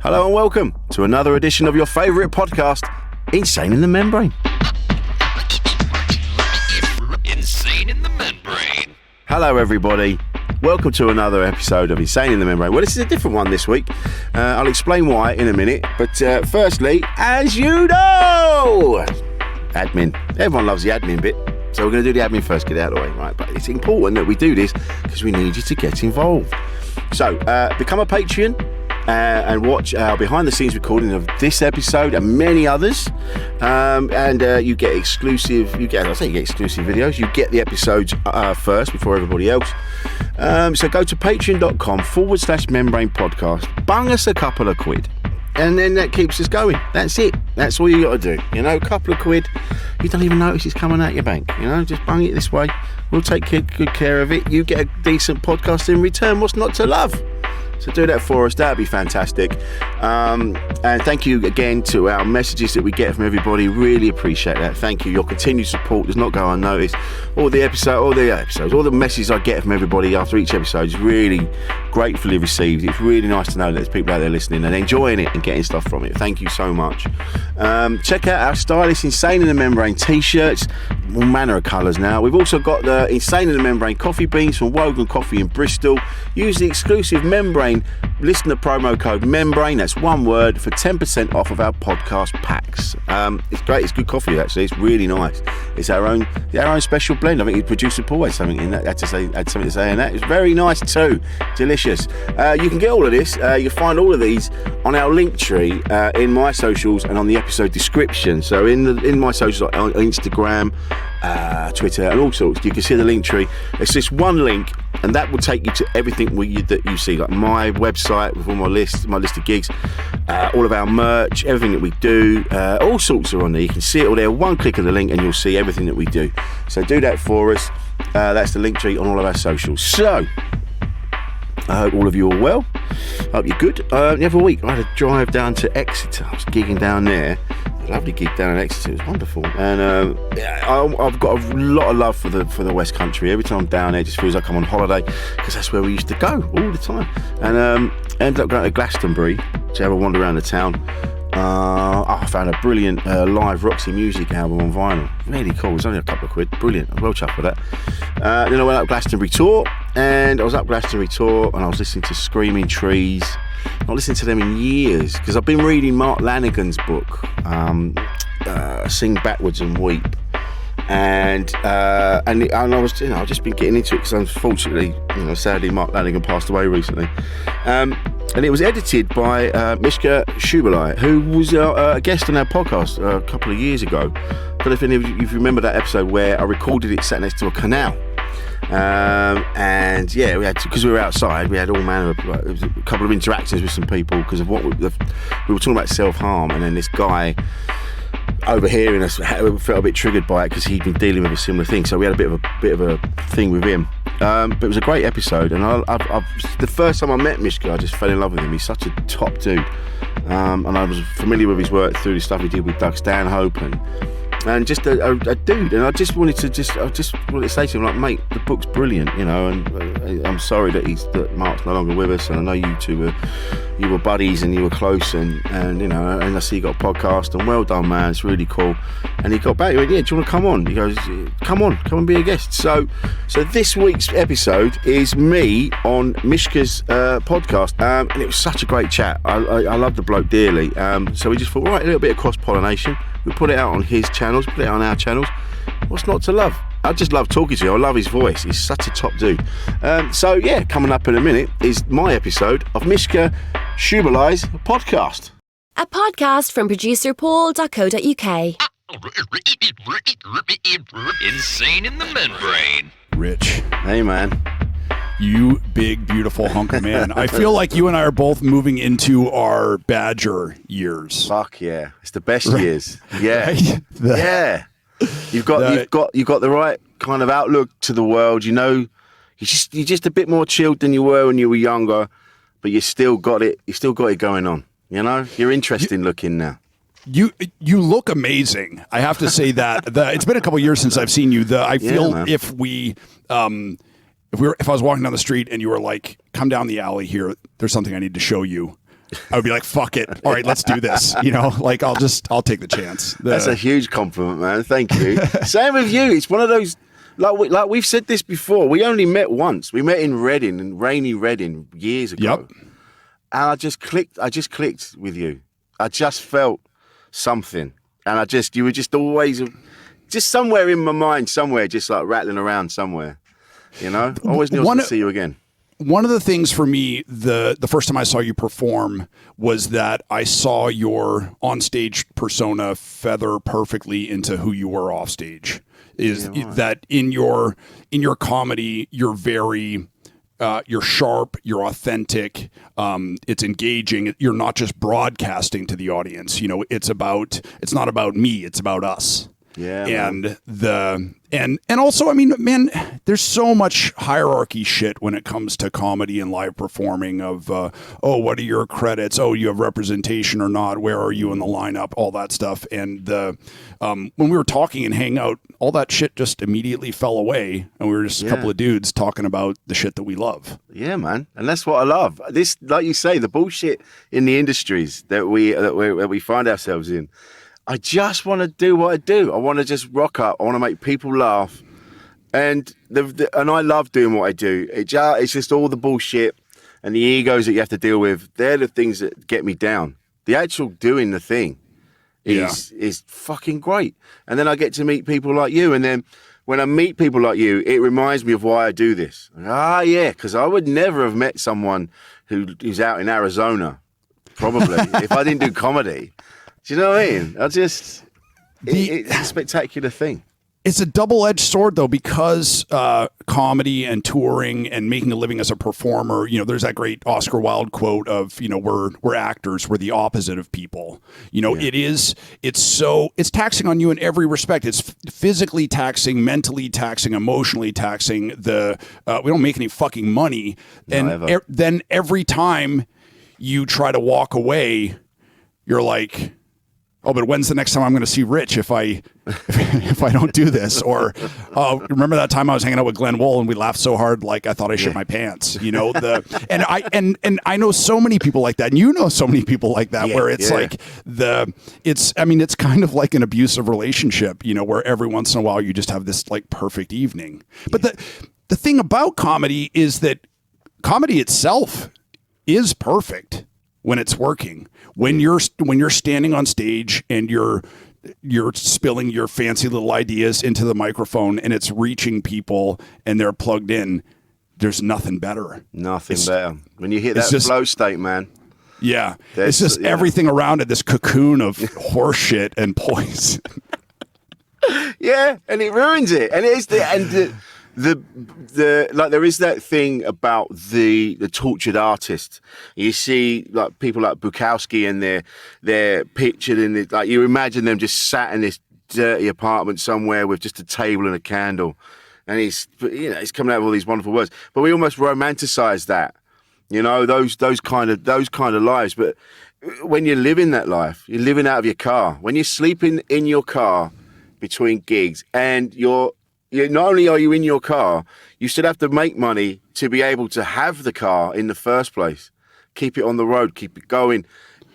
Hello and welcome to another edition of your favourite podcast, Insane in the Membrane. Insane in the Membrane. Hello everybody, welcome to another episode of Insane in the Membrane. Well, this is a different one this week. I'll explain why in a minute, but firstly, as you know, admin. Everyone loves the admin bit, so we're going to do the admin first, get it out of the way, right? But it's important that we do this because we need you to get involved. So, become a Patreon. And watch our behind-the-scenes recording of this episode and many others, and you get exclusive. You get exclusive videos. You get the episodes first before everybody else. So go to patreon.com/membrane podcast. Bung us a couple of quid, and then that keeps us going. That's it. That's all you got to do. You know, a couple of quid. You don't even notice it's coming out your bank. You know, just bung it this way. We'll take good care of it. You get a decent podcast in return. What's not to love? So do that for us, that'd be fantastic. And thank you again to our messages that we get from everybody. Really appreciate that. Thank you. Your continued support does not go unnoticed. All the messages I get from everybody after each episode is really gratefully received. It's really nice to know that there's people out there listening and enjoying it and getting stuff from it. Thank you so much. Check out our stylish Insane in the Membrane t-shirts, all manner of colours now. We've also got the Insane in the Membrane coffee beans from Wogan Coffee in Bristol. Use the exclusive Membrane listener promo code Membrane, that's one word, for 10% off of our podcast packs. It's great, it's good coffee actually, it's really nice. It's our own special blend. I think producer Paul had something in that, had something to say in that. It's very nice too, delicious. You can get all of this, you'll find all of these on our link tree in my socials and on the episode description. So in my socials, like on Instagram, Twitter and all sorts, you can see the link tree. It's just one link and that will take you to everything that you see, like my website with all my list of gigs, all of our merch, everything that we do, all sorts are on there. You can see it all there, one click of the link and you'll see everything that we do. So do that for us. That's the link tree on all of our socials. So I hope all of you are well. I hope you're good. The other week I had a drive down to Exeter. I was gigging down there. A lovely gig down in Exeter. It was wonderful. And I've got a lot of love for the West Country. Every time I'm down there, it just feels like I'm on holiday because that's where we used to go all the time. And ended up going to Glastonbury to have a wander around the town. I found a brilliant live Roxy Music album on vinyl. Really cool. It was only a couple of quid. Brilliant. I was well chuffed with that. Then I went up Glastonbury Tour, and I was up Glastonbury Tour, and I was listening to Screaming Trees. Not listened to them in years because I've been reading Mark Lanigan's book, Sing Backwards and Weep, and I was, I've just been getting into it because unfortunately, sadly, Mark Lanigan passed away recently. And it was edited by Mishka Shubaly, who was a guest on our podcast a couple of years ago. But if any of you remember that episode where I recorded it sat next to a canal. And yeah, because we were outside, we had all manner of, it was a couple of interactions with some people because of what we were talking about self-harm, and then this guy overhearing us felt a bit triggered by it because he'd been dealing with a similar thing. So we had a bit of a thing with him. But it was a great episode, and the first time I met Mishka, I just fell in love with him. He's such a top dude, and I was familiar with his work through the stuff he did with Doug Stanhope and just a dude. And I just wanted to say to him, like, mate, the book's brilliant, and I'm sorry that Mark's no longer with us, and I know you two were buddies and you were close, and and I see you got a podcast, and well done, man, it's really cool. And he got back, he went, yeah, do you want to come on? He goes, come and be a guest. So this week's episode is me on Mishka's podcast, and it was such a great chat. I love the bloke dearly, so we just thought, right, a little bit of cross-pollination. We put it out on his channels, put it out on our channels. What's not to love? I just love talking to him. I love his voice. He's such a top dude. So yeah, coming up in a minute is my episode of Mishka Shubaly's podcast. A podcast from producer Paul.co.uk. Insane in the Membrane. Rich. Hey, man. You big, beautiful hunk of man. I feel like you and I are both moving into our Badger years. Fuck yeah. It's the best years. Yeah. Right? Yeah. You've got the right kind of outlook to the world. You're just a bit more chilled than you were when you were younger, but you still got it going on. You're interesting looking now. You look amazing. I have to say that. It's been a couple of years since I've seen you. I feel if I was walking down the street and you were like, come down the alley here, there's something I need to show you. I would be like, fuck it. All right, let's do this. You know, like I'll take the chance. That's a huge compliment, man. Thank you. Same with you. It's one of those, like we've said this before. We only met once. We met in Reading, in rainy Reading, years ago. Yep. And I just clicked with you. I just felt something. And you were just always, just somewhere in my mind, somewhere, just like rattling around somewhere. You know? I always knew I was going to see you again. One of the things for me, the first time I saw you perform was that I saw your onstage persona feather perfectly into who you were off stage. That in your comedy, you're very you're sharp, you're authentic, it's engaging. You're not just broadcasting to the audience. You know, it's not about me, it's about us. Yeah. And also, I mean, man, there's so much hierarchy shit when it comes to comedy and live performing of, what are your credits? Oh, you have representation or not? Where are you in the lineup? All that stuff. And when we were talking and hanging out, all that shit just immediately fell away. And we were just a couple of dudes talking about the shit that we love. Yeah, man. And that's what I love. This, like you say, the bullshit in the industries that we find ourselves in. I just want to do what I do. I want to just rock up. I want to make people laugh, and and I love doing what I do. It's just all the bullshit and the egos that you have to deal with. They're the things that get me down. The actual doing the thing is fucking great. And then I get to meet people like you, and then when I meet people like you, it reminds me of why I do this. Yeah, because I would never have met someone who's out in Arizona, probably, if I didn't do comedy. Do you know what I mean? It's a spectacular thing. It's a double-edged sword, though, because comedy and touring and making a living as a performer, you know, there's that great Oscar Wilde quote of, you know, we're actors, we're the opposite of people. You know, it's taxing on you in every respect. It's physically taxing, mentally taxing, emotionally taxing. We don't make any fucking money. And then every time you try to walk away, you're like, oh, but when's the next time I'm going to see Rich if I don't do this? Or remember that time I was hanging out with Glenn Wool and we laughed so hard like I thought I shit my pants. You know, and I know so many people like that, and you know so many people like that, where it's like it's kind of like an abusive relationship, you know, where every once in a while you just have this like perfect evening. But the thing about comedy is that comedy itself is perfect when it's working. When you're standing on stage and you're spilling your fancy little ideas into the microphone and it's reaching people and they're plugged in, there's nothing better. Nothing better. When you hit that flow state, man. Yeah. It's just everything around it, this cocoon of horseshit and poison. Yeah, and it ruins it. And it is there is that thing about the tortured artist. You see like people like Bukowski and they're pictured in it, like you imagine them just sat in this dirty apartment somewhere with just a table and a candle, and he's coming out with all these wonderful words. But we almost romanticize that, you know, those kind of lives. But when you're living that life, you're living out of your car. When you're sleeping in your car between gigs, and not only are you in your car, you still have to make money to be able to have the car in the first place. Keep it on the road, keep it going.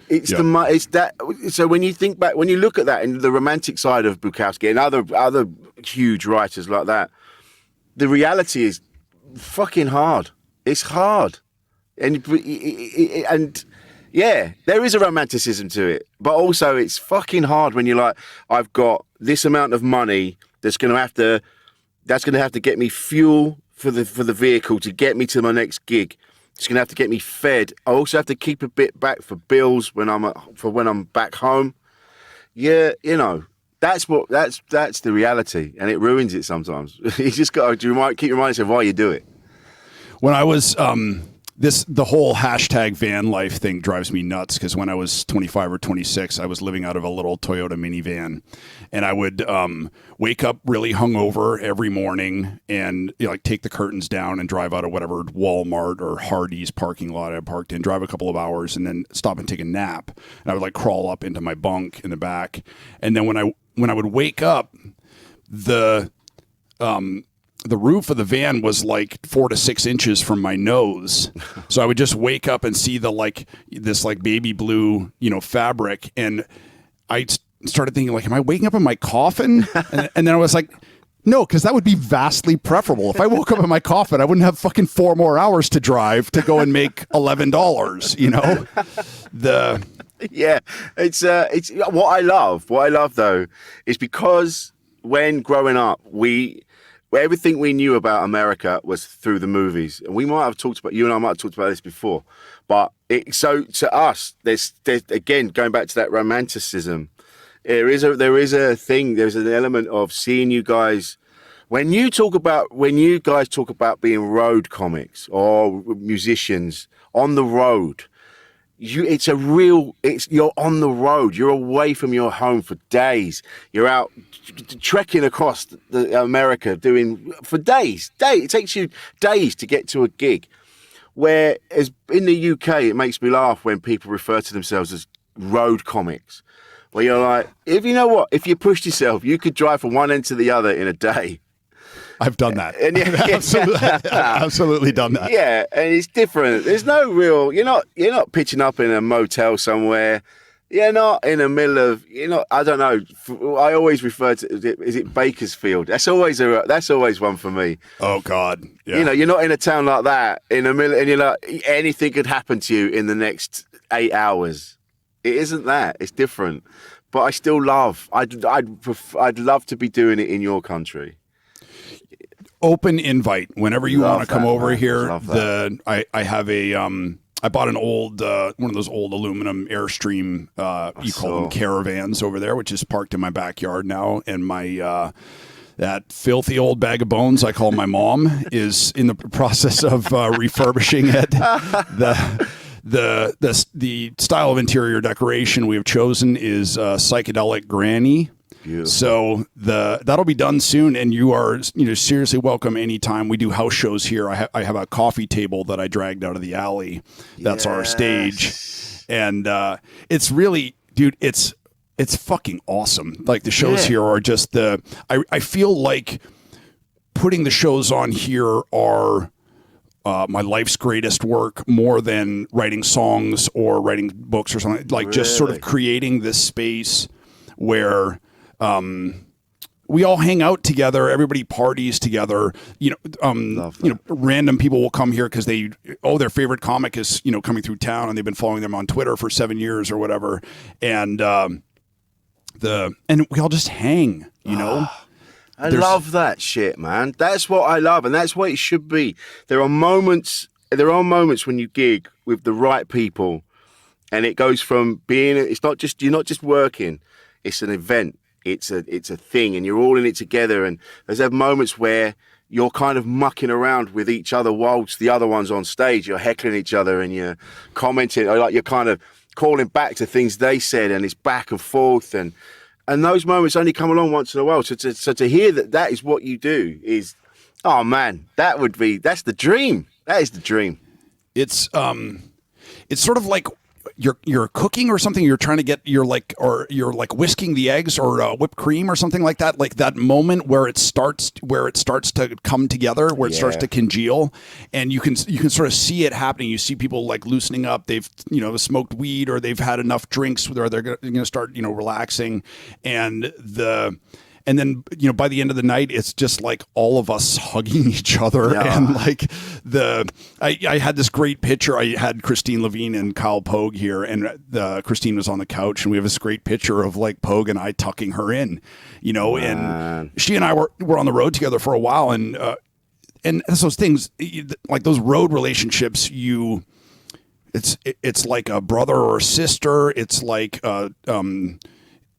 It's that. So when you think back, when you look at that and the romantic side of Bukowski and other huge writers like that, the reality is fucking hard. It's hard, and yeah, there is a romanticism to it, but also it's fucking hard when you're like, I've got this amount of money that's going to have to get me fuel for the vehicle to get me to my next gig. It's going to have to get me fed. I also have to keep a bit back for bills when I'm back home. Yeah, you know, that's the reality, and it ruins it sometimes. You just got to keep reminding yourself why you do it. When I was the whole hashtag van life thing drives me nuts, because when I was 25 or 26, I was living out of a little Toyota minivan, and I would wake up really hungover every morning and take the curtains down and drive out of whatever Walmart or Hardee's parking lot I parked in, drive a couple of hours, and then stop and take a nap. And I would crawl up into my bunk in the back, and then when I would wake up, the roof of the van was like 4 to 6 inches from my nose. So I would just wake up and see this baby blue, fabric. And I started thinking am I waking up in my coffin? And then I was like, no, because that would be vastly preferable. If I woke up in my coffin, I wouldn't have fucking 4 more hours to drive to go and make $11, Yeah, it's what I love. What I love though is because when growing up, everything we knew about America was through the movies, and you and I might have talked about this before, but so to us, there's again going back to that romanticism. There's an element of seeing you guys when you guys talk about being road comics or musicians on the road. You're on the road. You're away from your home for days. You're out trekking across America for days. It takes you days to get to a gig. Whereas in the UK, it makes me laugh when people refer to themselves as road comics. Where you're like, if you pushed yourself, you could drive from one end to the other in a day. I've done that. And absolutely done that. Yeah, and it's different. There's no real. You're not pitching up in a motel somewhere. You're not in the middle of. I don't know. I always refer to. Is it Bakersfield? That's always one for me. Oh God. Yeah. You're not in a town like that in the middle, and you're like anything could happen to you in the next 8 hours. It isn't that. It's different. But I still love. I'd love to be doing it in your country. Open invite whenever you want to come over here. I have I bought an old one of those old aluminum Airstream you call them caravans over there, which is parked in my backyard now, and my that filthy old bag of bones I call my mom is in the process of refurbishing it. The style of interior decoration we have chosen is psychedelic granny. Beautiful. So that'll be done soon, and you are seriously welcome anytime. We do house shows here. I have a coffee table that I dragged out of the alley. That's our stage, and it's really, dude, it's fucking awesome. Like the shows here are just I feel like putting the shows on here are my life's greatest work, more than writing songs or writing books or something. Like just sort of creating this space where we all hang out together. Everybody parties together. Random people will come here because their favorite comic is coming through town, and they've been following them on Twitter for 7 years or whatever. And we all just hang. I love that shit, man. That's what I love, and that's what it should be. There are moments when you gig with the right people, and it goes from you're not just working. It's an event. It's a thing, and you're all in it together. And there's moments where you're kind of mucking around with each other whilst the other one's on stage. You're heckling each other and you're commenting, or like you're kind of calling back to things they said, and it's back and forth. And those moments only come along once in a while. So to hear that is what you do is, oh man, that's the dream. That is the dream. It's sort of like you're cooking or something. You're trying to get you're like whisking the eggs or whipped cream or something like that. Like that moment where it starts to come together, where it starts to congeal, and you can sort of see it happening. You see people like loosening up. They've smoked weed, or they've had enough drinks where they're going to start relaxing, and then, by the end of the night, it's just like all of us hugging each other. Yeah. And like I had this great picture. I had Christine Levine and Kyle Pogue here, and Christine was on the couch, and we have this great picture of like Pogue and I tucking her in, and she and I were on the road together for a while. And that's those things, like those road relationships, it's like a brother or a sister. It's like,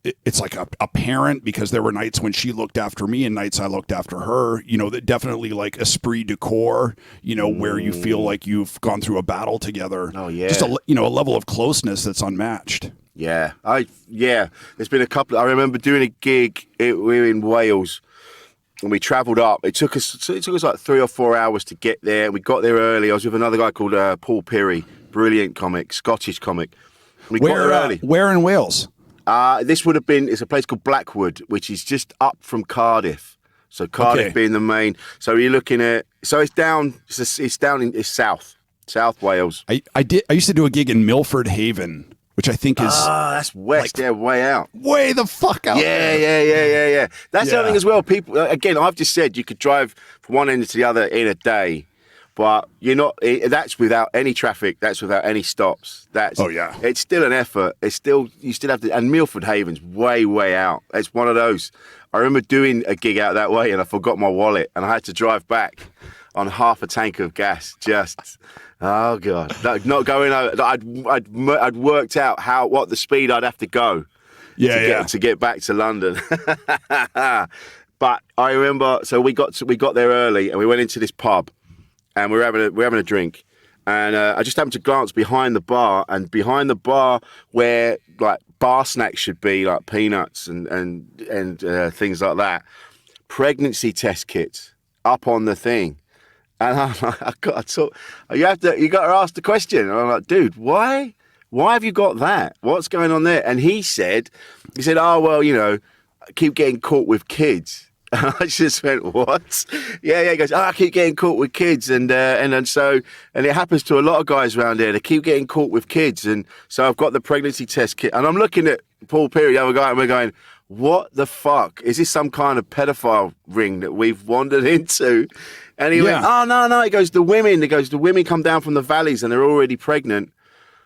it's like a parent, because there were nights when she looked after me and nights I looked after her, that definitely like esprit de corps, where you feel like you've gone through a battle together. Oh yeah. Just a level of closeness that's unmatched. Yeah. There's been a couple. I remember doing a gig. We were in Wales, and we travelled up. It took us like 3 or 4 hours to get there. We got there early. I was with another guy called Paul Peary, brilliant comic, Scottish comic. We got there early. Where in Wales? It's a place called Blackwood, which is just up from Cardiff. So Cardiff Okay. being the main. So you're looking at. So it's down. It's South Wales. I used to do a gig in Milford Haven, which I think is That's west. Yeah, way out. way the fuck out there. Yeah. That's Yeah. something as well. People, again, I've just said you could drive from one end to the other in a day, but you're not. That's without any traffic. That's without any stops. Oh, yeah. It's still an effort. You still have to. And Milford Haven's way out. It's one of those. I remember doing a gig out that way, and I forgot my wallet, and I had to drive back on half a tank of gas. Just. Oh God! No, not going over. I'd worked out what the speed I'd have to go to get back to London. But I remember, so we got there early and we went into this pub and we were having a drink, and I just happened to glance behind the bar, and behind the bar where like bar snacks should be, like peanuts and things like that, pregnancy test kits up on the thing. And I'm like, you got to ask the question. And I'm like, dude, why have you got that? What's going on there? And he said, oh, well, I keep getting caught with kids. And I just went, what? Yeah. He goes, I keep getting caught with kids. And it happens to a lot of guys around here. They keep getting caught with kids. And so I've got the pregnancy test kit. And I'm looking at Paul Peary, the other guy, and we're going, what the fuck? Is this some kind of pedophile ring that we've wandered into? And he went, oh, no. He goes, the women come down from the valleys and they're already pregnant,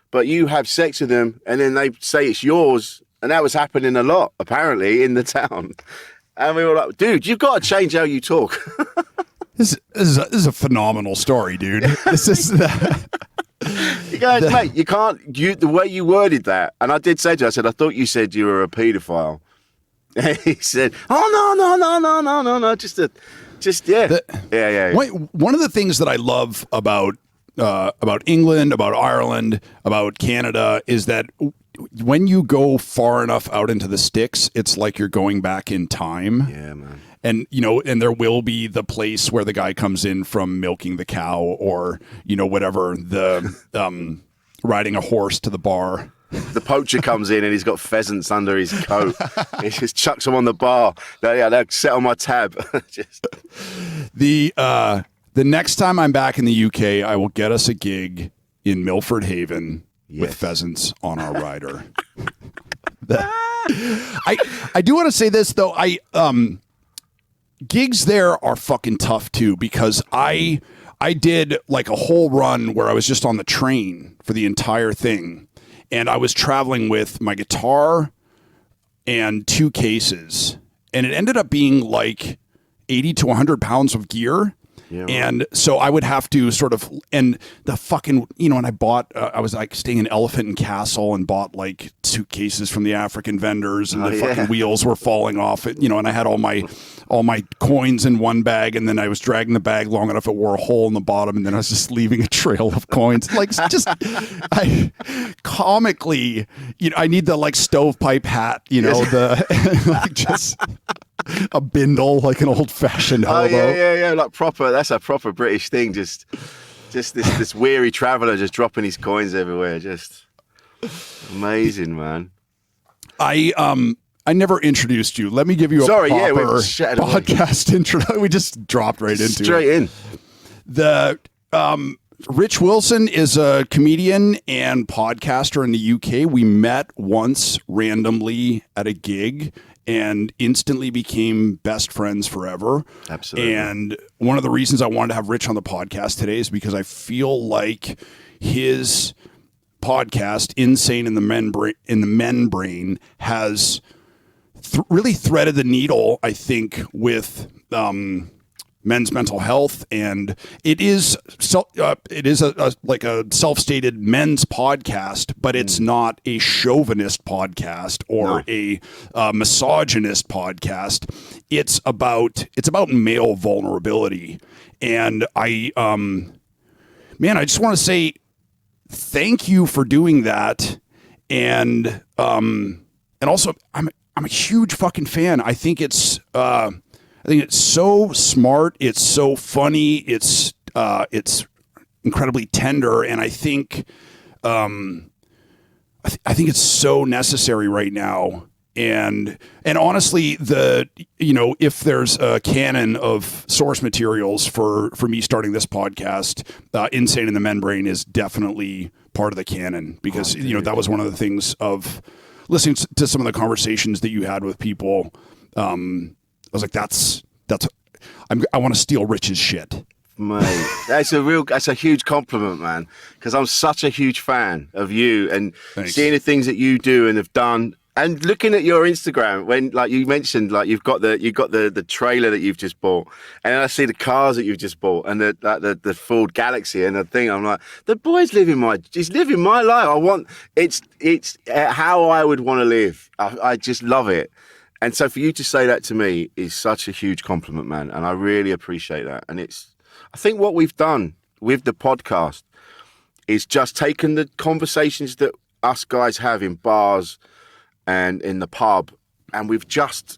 but you have sex with them and then they say it's yours. And that was happening a lot, apparently, in the town. And we were like, dude, you've got to change how you talk. This is a phenomenal story, dude. This is You guys, mate, you can't, the way you worded that. And I did say to you, I said, I thought you said you were a paedophile. And he said, oh, no. Yeah. One of the things that I love about England, about Ireland, about Canada is that when you go far enough out into the sticks, it's like you're going back in time. Yeah, man. And, and there will be the place where the guy comes in from milking the cow or, whatever, the riding a horse to the bar. The poacher comes in and he's got pheasants under his coat. He just chucks them on the bar. They'll set on my tab. The next time I'm back in the UK, I will get us a gig in Milford Haven with pheasants on our rider. I do want to say this though. Gigs there are fucking tough too, because I did like a whole run where I was just on the train for the entire thing. And I was traveling with my guitar and 2 cases. And it ended up being like 80 to 100 pounds of gear. Yeah, right. And so I would have to sort of, and the fucking, and I bought, I was like staying in Elephant and Castle and bought like suitcases from the African vendors, and the fucking wheels were falling off it, and I had all my coins in one bag, and then I was dragging the bag long enough it wore a hole in the bottom, and then I was just leaving a trail of coins. Like just, comically, I need the like stovepipe hat, like just a bindle, like an old fashioned hobo. Yeah, like proper. That's a proper British thing. Just this weary traveller just dropping his coins everywhere. Just amazing, man. I never introduced you. Let me give you a proper podcast intro. We just dropped right into straight in. Rich Wilson is a comedian and podcaster in the UK. We met once randomly at a gig and instantly became best friends forever. Absolutely. And one of the reasons I wanted to have Rich on the podcast today is because I feel like his podcast, Insane in the Men Brain, has really threaded the needle, I think, with men's mental health, and it is like a self-stated men's podcast, but it's not a chauvinist podcast or a misogynist podcast. It's about male vulnerability, and I just want to say thank you for doing that, and also I'm a huge fucking fan. I think it's so smart. It's so funny. It's incredibly tender, and I think I think it's so necessary right now And honestly, if there's a canon of source materials for me starting this podcast, Insane in the Men Brain is definitely part of the canon, because that was one of the things of listening to some of the conversations that you had with people. I was like, I want to steal Rich's shit. Mate, that's a huge compliment, man, because I'm such a huge fan of you and seeing the things that you do and have done. And looking at your Instagram, when like you mentioned, like you've got the trailer that you've just bought, and I see the cars that you've just bought, and the Ford Galaxy, and the thing, I'm like, the boy's living he's living my life. It's how I would want to live. I just love it, and so for you to say that to me is such a huge compliment, man, and I really appreciate that. And I think what we've done with the podcast is just taken the conversations that us guys have in bars and in the pub, and we've just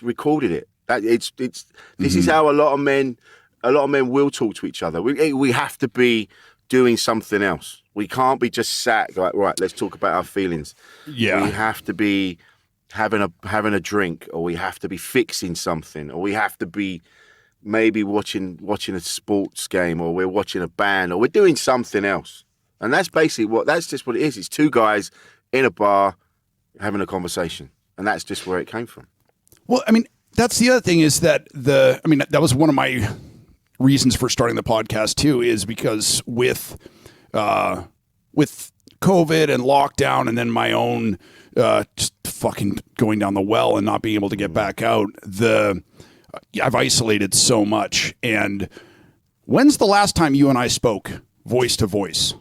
recorded it. This is how a lot of men will talk to each other. We have to be doing something else. We can't be just sat like, right, let's talk about our feelings. Yeah, we have to be having a drink, or we have to be fixing something, or we have to be maybe watching a sports game, or we're watching a band, or we're doing something else. And that's basically that's just what it is. It's two guys in a bar having a conversation, and that's just where it came from. Well, I mean, that's the other thing is that that was one of my reasons for starting the podcast too, is because with COVID and lockdown, and then my own just fucking going down the well and not being able to get back out, I've isolated so much. And when's the last time you and I spoke voice to voice?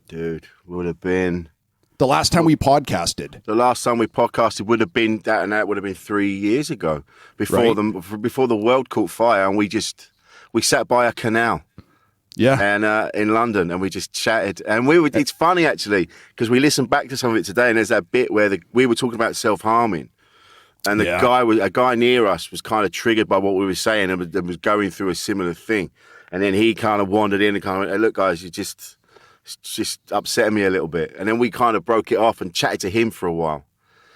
Dude, would have been the last time we podcasted. The last time we podcasted would have been that would have been 3 years ago, before the world caught fire, and we sat by a canal. Yeah. And in London, and we just chatted, and it's funny actually, because we listened back to some of it today, and there's that bit where we were talking about self-harming, and a guy near us was kind of triggered by what we were saying, and was going through a similar thing, and then he kind of wandered in and kind of went, hey, look guys, it's just upsetting me a little bit. And then we kind of broke it off and chatted to him for a while.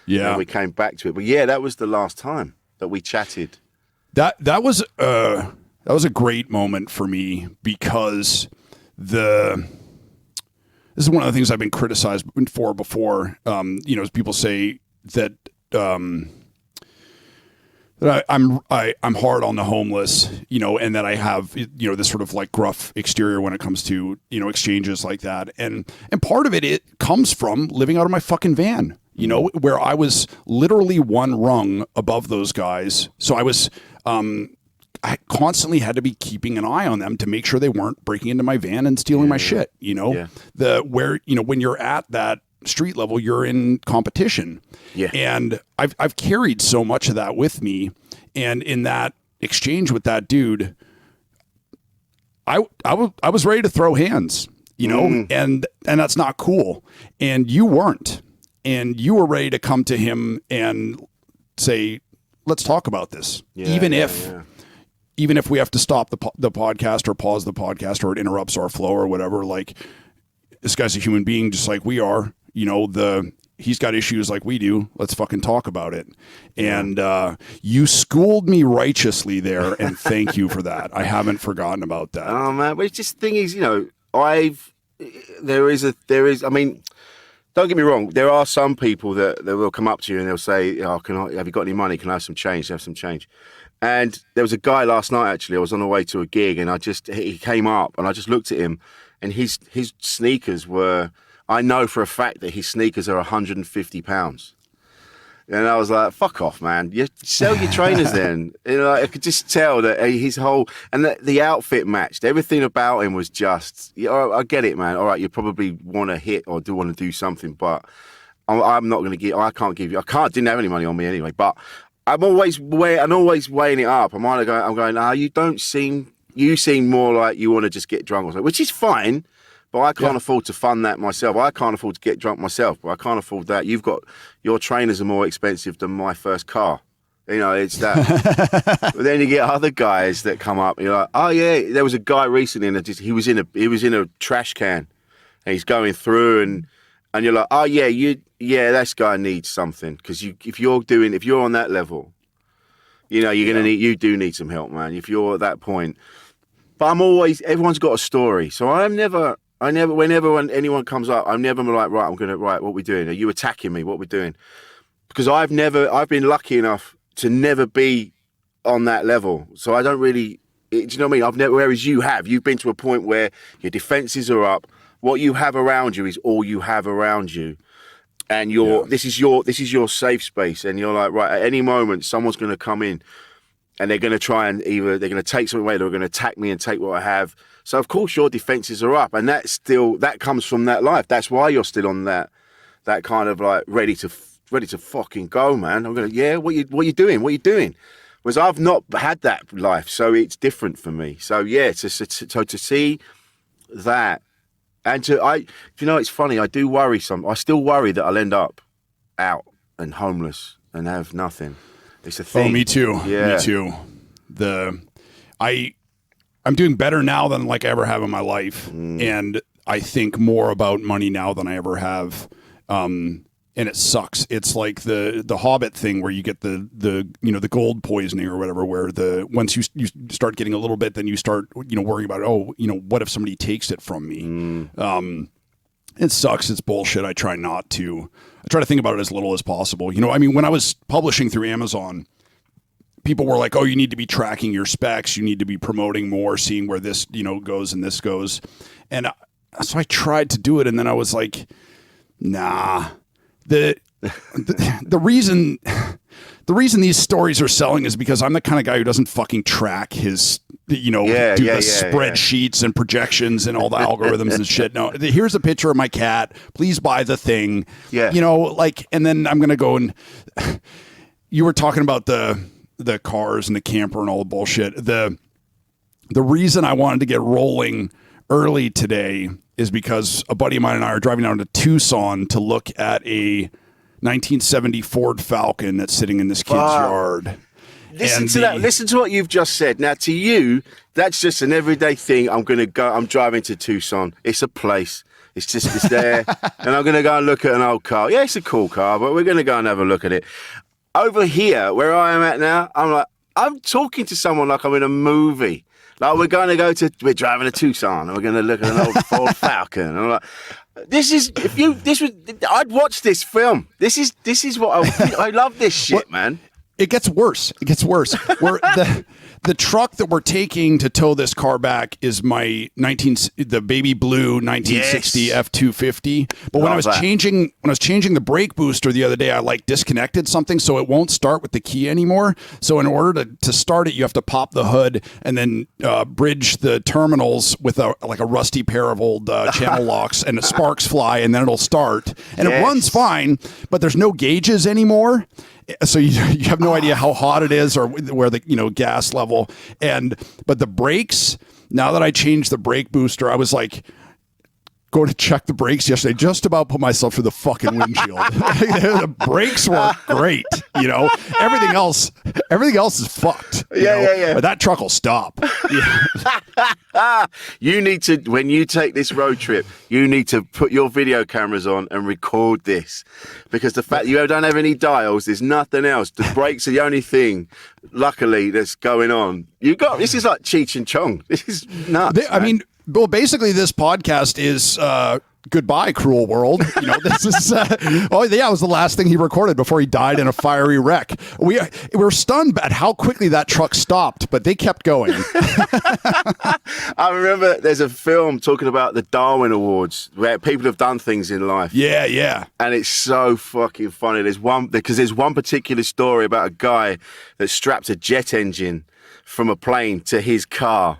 Yeah. And we came back to it. But yeah, that was the last time that we chatted. That was a great moment for me, because this is one of the things I've been criticized for before. As people say that that I'm hard on the homeless, and that I have, this sort of like gruff exterior when it comes to, exchanges like that. And part of it comes from living out of my fucking van, where I was literally one rung above those guys. So I constantly had to be keeping an eye on them to make sure they weren't breaking into my van and stealing my shit, when you're at that street level, you're in competition. Yeah. And I've carried so much of that with me. And in that exchange with that dude, I was ready to throw hands, and that's not cool. And you weren't. And you were ready to come to him and say, let's talk about this. Yeah, even if we have to stop the podcast or pause the podcast, or it interrupts our flow or whatever, like, this guy's a human being just like we are. He's got issues like we do. Let's fucking talk about it. And you schooled me righteously there, and thank you for that. I haven't forgotten about that. Oh man, but it's just the thing is, I mean, don't get me wrong. There are some people that will come up to you and they'll say, "Oh, have you got any money? Can I have some change? Have some change." And there was a guy last night, actually, I was on the way to a gig, and he came up, and I just looked at him, and his sneakers were, I know for a fact that his sneakers are £150. And I was like, fuck off, man. You sell your trainers then. I could just tell that his whole, and the outfit matched. Everything about him was just, I get it, man. All right, you probably want to hit or do want to do something, but I'm not going to give, didn't have any money on me anyway, but I'm always weighing it up. I'm going, you seem more like you want to just get drunk or something, which is fine. But I can't afford to fund that myself. I can't afford to get drunk myself. But I can't afford that. Your trainers are more expensive than my first car. It's that. But then you get other guys that come up. And you're like, oh yeah, there was a guy recently, and he was in a trash can, and he's going through, and you're like, oh yeah, yeah, this guy needs something, because if you're on that level, you do need some help, man. If you're at that point, but everyone's got a story, so whenever anyone comes up, I'm never like, right, what we doing? Are you attacking me? What we doing? Because I've been lucky enough to never be on that level, so I don't really. Do you know what I mean? Whereas you've been to a point where your defenses are up. What you have around you is all you have around you, and this is your safe space. And you're like, right, at any moment, someone's going to come in, and they're going to try and they're going to take something away, they're going to attack me and take what I have. So of course your defenses are up, and that comes from that life. That's why you're still on that kind of like ready to fucking go, man. I'm gonna, what you doing? Whereas I've not had that life, so it's different for me. So yeah, to see that, and it's funny. I do worry I still worry that I'll end up out and homeless and have nothing. It's a thing. Oh, me too. Yeah. Me too. I'm doing better now than like I ever have in my life, and I think more about money now than I ever have. And it sucks. It's like the Hobbit thing where you get the gold poisoning or whatever, where once you start getting a little bit, then you start worrying about what if somebody takes it from me. It sucks. It's bullshit. I try to think about it as little as possible. When I was publishing through Amazon, people were like, oh, you need to be tracking your specs, you need to be promoting more, seeing where this goes and this goes, and so I tried to do it, and then I was like, nah. The reason these stories are selling is because I'm the kind of guy who doesn't fucking track his spreadsheets and projections and all the algorithms and shit. No, here's a picture of my cat. Please buy the thing. Yeah. And then I'm gonna go and you were talking about the cars and the camper and all the bullshit. The reason I wanted to get rolling early today is because a buddy of mine and I are driving down to Tucson to look at a 1970 Ford Falcon that's sitting in this kid's yard. Listen to what you've just said. Now, to you, that's just an everyday thing. I'm driving to Tucson. It's a place. It's there. And I'm going to go and look at an old car. Yeah, it's a cool car, but we're going to go and have a look at it. Over here, where I am at now, I'm talking to someone like I'm in a movie. Like we're driving to Tucson and we're going to look at an old Ford Falcon. And I'm like, I'd watch this film. This is what I love this shit, man. It gets worse. The truck that we're taking to tow this car back is the baby blue 1960 F250. But when I was changing the brake booster the other day, I disconnected something so it won't start with the key anymore. So in order to start it, you have to pop the hood and then bridge the terminals with a rusty pair of old channel locks, and the sparks fly, and then it'll start. And it runs fine, but there's no gauges anymore. So you have no idea how hot it is or where the gas level, but the brakes, now that I changed the brake booster, I was like going to check the brakes yesterday, just about put myself through the fucking windshield. The brakes work great, everything else is fucked. Yeah. But that truck will stop. You need to, when you take this road trip, you need to put your video cameras on and record this, because the fact you don't have any dials, there's nothing else. The brakes are the only thing, luckily, that's going on. This is like Cheech and Chong. This is nuts. Well, basically, this podcast is goodbye, cruel world. This is. It was the last thing he recorded before he died in a fiery wreck. We were stunned at how quickly that truck stopped, but they kept going. I remember there's a film talking about the Darwin Awards where people have done things in life. Yeah. And it's so fucking funny. There's one particular story about a guy that strapped a jet engine from a plane to his car.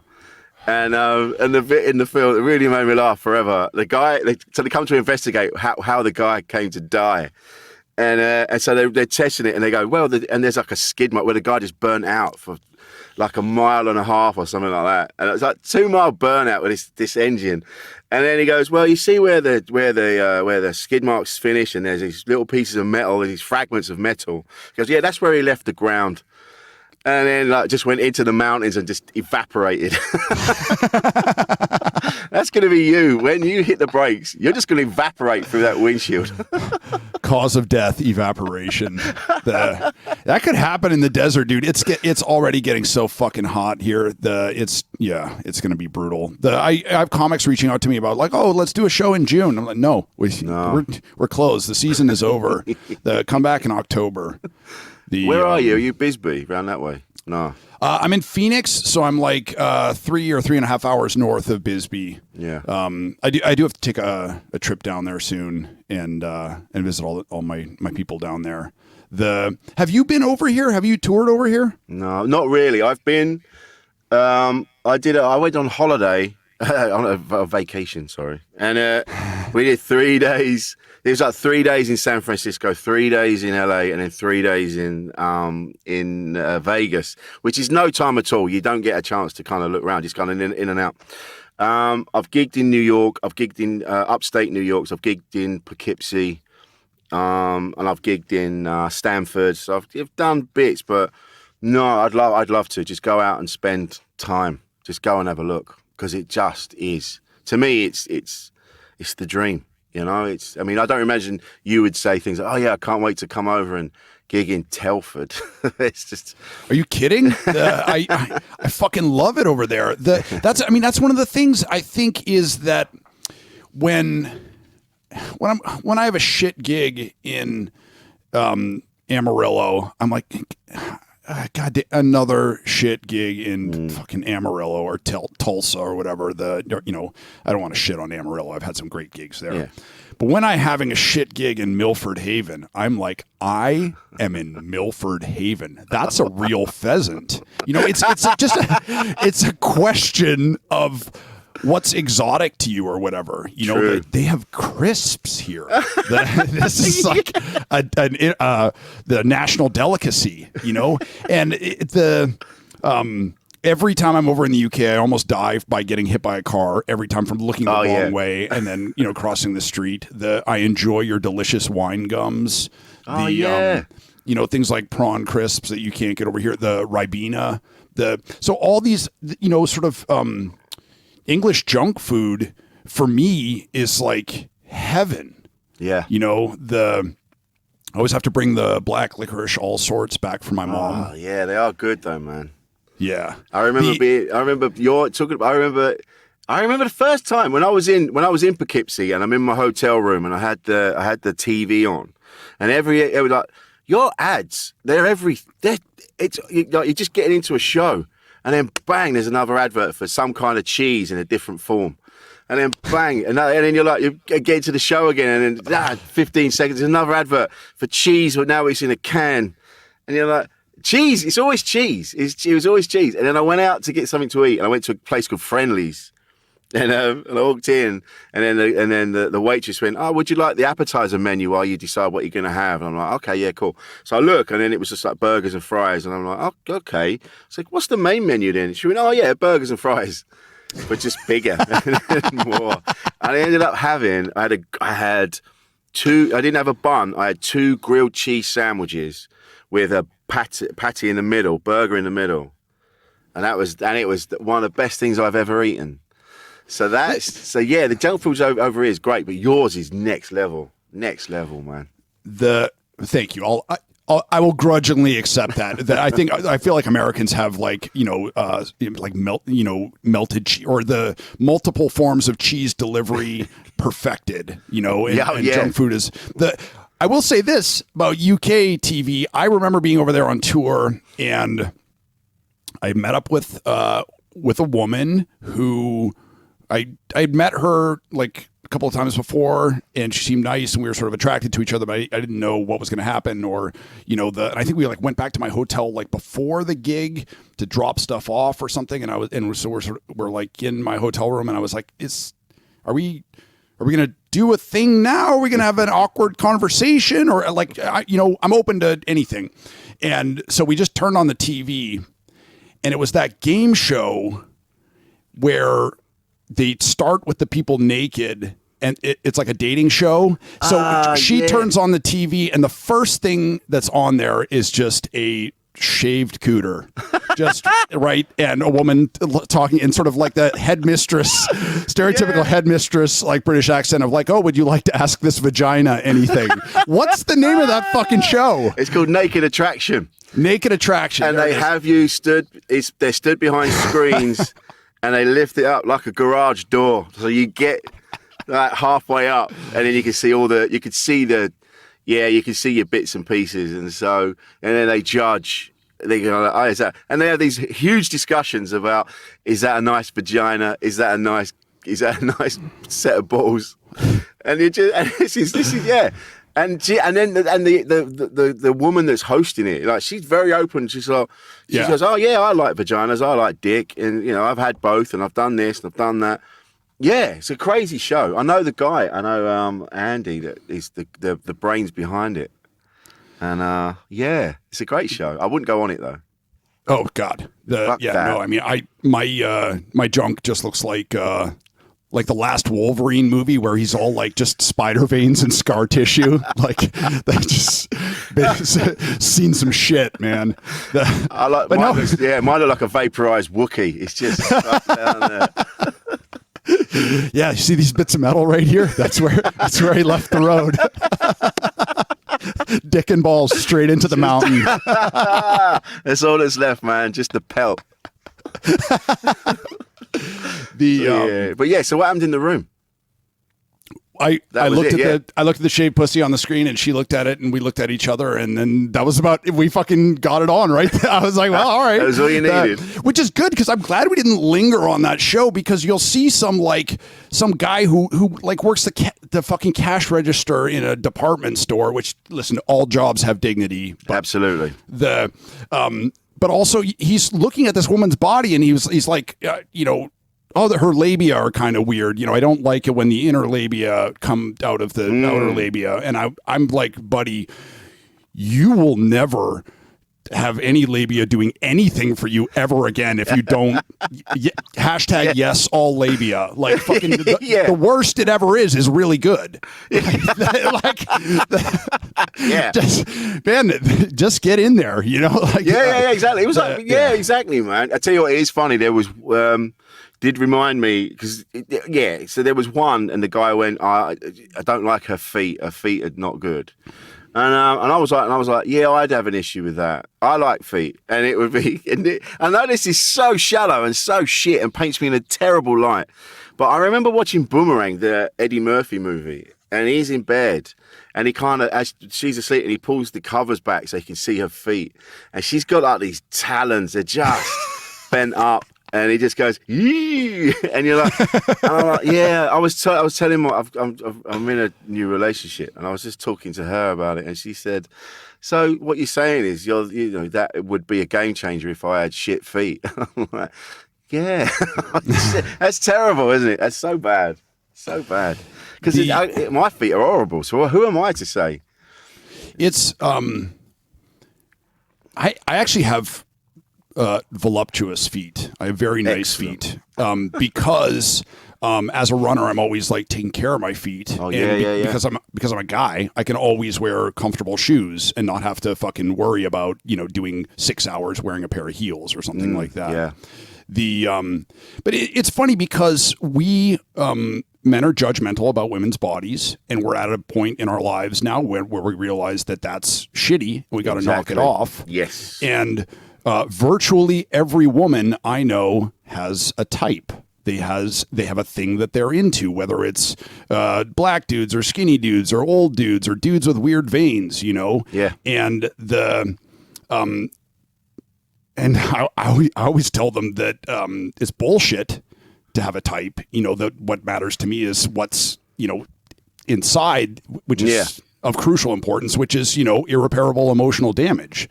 And the bit in the film that really made me laugh forever. The guy, they come to investigate how the guy came to die, and so they're testing it, and they go, and there's like a skid mark where the guy just burnt out for like 1.5 miles or something like that, and it was like 2 mile burnout with this engine, and then he goes, well, you see where the skid marks finish, and there's these little pieces of metal, these fragments of metal. He goes, yeah, that's where he left the ground. And then just went into the mountains and just evaporated. That's going to be you. When you hit the brakes, you're just going to evaporate through that windshield. Cause of death, evaporation. That could happen in the desert, dude. It's already getting so fucking hot here. It's going to be brutal. I have comics reaching out to me about like, oh, let's do a show in June. I'm like, no. We're closed. The season is over. Come back in October. Where are you? Are you Bisbee, around that way? No. I'm in Phoenix, so I'm like 3 or 3.5 hours north of Bisbee. Yeah. I do have to take a trip down there soon and visit all my people down there. Have you been over here? Have you toured over here? No, not really. I've been. I went on holiday on a vacation. Sorry, and we did 3 days. It was like 3 days in San Francisco, 3 days in LA, and then 3 days in Vegas, which is no time at all. You don't get a chance to kind of look around. Just kind of in and out. I've gigged in New York. I've gigged in upstate New York. So I've gigged in Poughkeepsie, and I've gigged in Stanford. So I've done bits, but no, I'd love to just go out and spend time. Just go and have a look, because it just is. To me, it's the dream. You know, I mean, I don't imagine you would say things like, oh, yeah, I can't wait to come over and gig in Telford. It's just. Are you kidding? I fucking love it over there. That's one of the things I think is that when I have a shit gig in Amarillo, I'm like, God, another shit gig in fucking Amarillo or Tulsa or whatever. I don't want to shit on Amarillo. I've had some great gigs there. Yeah. But when I'm having a shit gig in Milford Haven, I'm like, I am in Milford Haven. That's a real pheasant. You know, it's a question of what's exotic to you or whatever. You know, they have crisps here. This is like the national delicacy, you know? And every time I'm over in the UK, I almost die by getting hit by a car every time from looking the wrong way and then, you know, crossing the street. I enjoy your delicious wine gums. You know, things like prawn crisps that you can't get over here, the Ribena, so all these, you know, sort of English junk food for me is like heaven. Yeah. You know, I always have to bring the black licorice all sorts back for my mom. Oh, yeah, they are good though, man. Yeah. I remember the first time when I was in Poughkeepsie and I'm in my hotel room and I had the TV on, and it was like, your ads, you're just getting into a show. And then bang, there's another advert for some kind of cheese in a different form. And then bang, and then you're like, you get into the show again, and then 15 seconds, there's another advert for cheese, but now it's in a can. And you're like, cheese, it's always cheese. It was always cheese. And then I went out to get something to eat, and I went to a place called Friendly's. And I walked in, and then the waitress went, oh, would you like the appetizer menu while you decide what you're going to have? And I'm like, okay, yeah, cool. So I look, and then it was just like burgers and fries. And I'm like, oh, okay. It's like, what's the main menu then? She went, oh, yeah, burgers and fries, but just bigger and more. And I ended up having, I had two, I didn't have a bun. I had 2 grilled cheese sandwiches with a patty in the middle, burger in the middle. And it was one of the best things I've ever eaten. So yeah, the junk food over here is great, but yours is next level, man. Thank you. I will grudgingly accept that. I feel like Americans have like, you know, melted cheese, or the multiple forms of cheese delivery perfected, you know, and junk food is I will say this about UK TV. I remember being over there on tour, and I met up with a woman who I'd met her like a couple of times before, and she seemed nice, and we were sort of attracted to each other, but I didn't know what was going to happen, or, you know, and I think we like went back to my hotel like before the gig to drop stuff off or something, so we're like in my hotel room, and I was like, are we going to do a thing now? Are we going to have an awkward conversation, or like, I'm open to anything. And so we just turned on the TV, and it was that game show where they start with the people naked, and it's like a dating show. So she turns on the TV, and the first thing that's on there is just a shaved cooter, just right, and a woman talking in sort of like the headmistress, stereotypical headmistress, like British accent of like, oh, would you like to ask this vagina anything? What's the name of that fucking show? It's called Naked Attraction. Naked Attraction. And they have you stood, they're stood behind screens and they lift it up like a garage door. So you get like halfway up and then you can see you can see your bits and pieces. And then they judge. They go, oh, is that? And they have these huge discussions about, is that a nice vagina? Is that a nice set of balls? And this is yeah. And the woman that's hosting it, like, she's very open. She goes, oh yeah, I like vaginas, I like dick, and I've had both, and I've done this and I've done that. Yeah, it's a crazy show. I know the guy. I know Andy, that is the brains behind it. And yeah, it's a great show. I wouldn't go on it though. Oh God, no. I mean, my junk just looks like the last Wolverine movie where he's all like just spider veins and scar tissue. Like, that just seen some shit, man. Mine look like a vaporized Wookiee. It's just up down there. Yeah, you see these bits of metal right here? That's where he left the road. Dick and balls straight into the mountain. That's all that's left, man. Just the pelt. So what happened in the room? I looked at the shaved pussy on the screen, and she looked at it, and we looked at each other, and then that was about it. We fucking got it on, right? I was like, well, all right. That was all you needed. Which is good, because I'm glad we didn't linger on that show, because you'll see some guy who like works the fucking cash register in a department store, which, listen, all jobs have dignity. Absolutely. But also he's looking at this woman's body, and he's like, oh, her labia are kind of weird. I don't like it when the inner labia come out of the outer labia. And I'm like, buddy, you will never have any labia doing anything for you ever again if you don't hashtag yes all labia. Like, fucking the worst it ever is really good. Just get in there, like, exactly. It was exactly, man. I tell you what, it is funny. There was did remind me, because so there was one, and the guy went, I don't like her feet are not good. And I was like, yeah, I'd have an issue with that. I like feet, and it would be. I know this is so shallow and so shit, and paints me in a terrible light. But I remember watching Boomerang, the Eddie Murphy movie, and he's in bed, and he kind of, as she's asleep, and he pulls the covers back so he can see her feet, and she's got like these talons, they're just bent up. And he just goes, yee, and you're like, and I'm like, yeah. I was telling him I'm in a new relationship, and I was just talking to her about it, and she said, so what you're saying is that it would be a game changer if I had shit feet. I'm like, yeah, that's terrible, isn't it? That's so bad, because my feet are horrible. So who am I to say? It's I actually have voluptuous feet. I have very nice feet. Because as a runner, I'm always like taking care of my feet. Oh, Because I'm a guy, I can always wear comfortable shoes and not have to fucking worry about, doing 6 hours wearing a pair of heels or something like that. Yeah. But it's funny, because we men are judgmental about women's bodies, and we're at a point in our lives now where we realize that that's shitty. We got to knock it off. Yes. And virtually every woman I know has a type. They have a thing that they're into, whether it's black dudes or skinny dudes or old dudes or dudes with weird veins, Yeah. And and I always tell them that it's bullshit to have a type. That what matters to me is what's inside, which is of crucial importance, which is, irreparable emotional damage.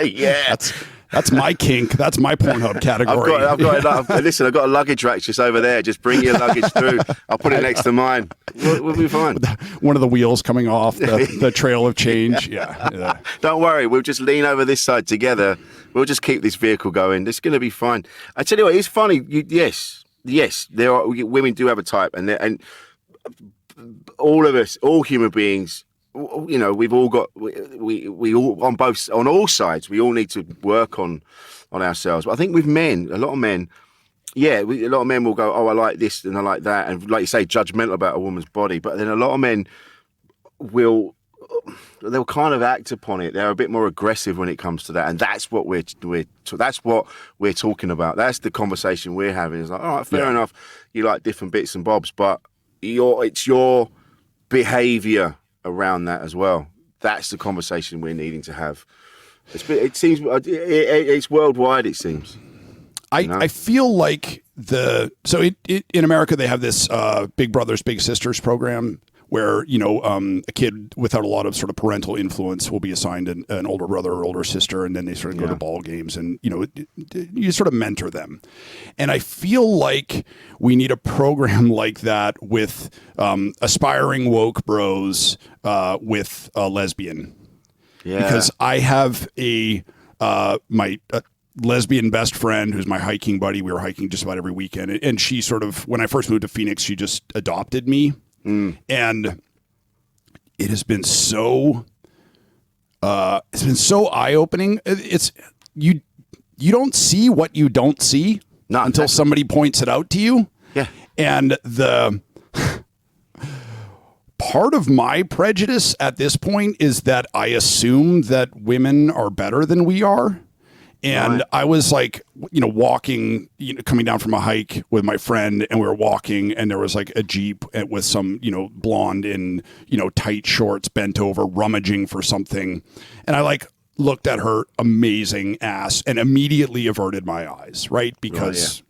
Yeah. That's my kink. That's my Pornhub category. I've got a luggage rack just over there. Just bring your luggage through. I'll put it next to mine. We'll be fine. One of the wheels coming off the trail of change. Yeah. Don't worry. We'll just lean over this side together. We'll just keep this vehicle going. It's going to be fine. I tell you what, it's funny. Yes, there are women do have a type, and all of us, all human beings, you know, we've all got we all on all sides. We all need to work on ourselves. But I think with men, a lot of men. Yeah, a lot of men will go, oh, I like this and I like that. And like you say, judgmental about a woman's body. But then a lot of men they'll kind of act upon it. They're a bit more aggressive when it comes to that. And that's what we're talking about. That's the conversation we're having. It's like, all right, fair enough. You like different bits and bobs, but it's your behaviour around that as well. That's the conversation we're needing to have. It seems it's worldwide, it seems. I feel like in America they have this Big Brothers Big Sisters program where a kid without a lot of sort of parental influence will be assigned an older brother or older sister, and then they sort of go to ball games and you sort of mentor them. And I feel like we need a program like that with aspiring woke bros with a lesbian. Yeah, because I have my lesbian best friend who's my hiking buddy. We were hiking just about every weekend, and she sort of, when I first moved to Phoenix, she just adopted me. And it has been so eye-opening. It's you don't see what you don't see until somebody points it out to you. Yeah. And the part of my prejudice at this point is that I assume that women are better than we are. And right. I was like, walking, coming down from a hike with my friend, and we were walking, and there was like a Jeep with some, blonde in, tight shorts, bent over, rummaging for something. And I like looked at her amazing ass and immediately averted my eyes, right? Because,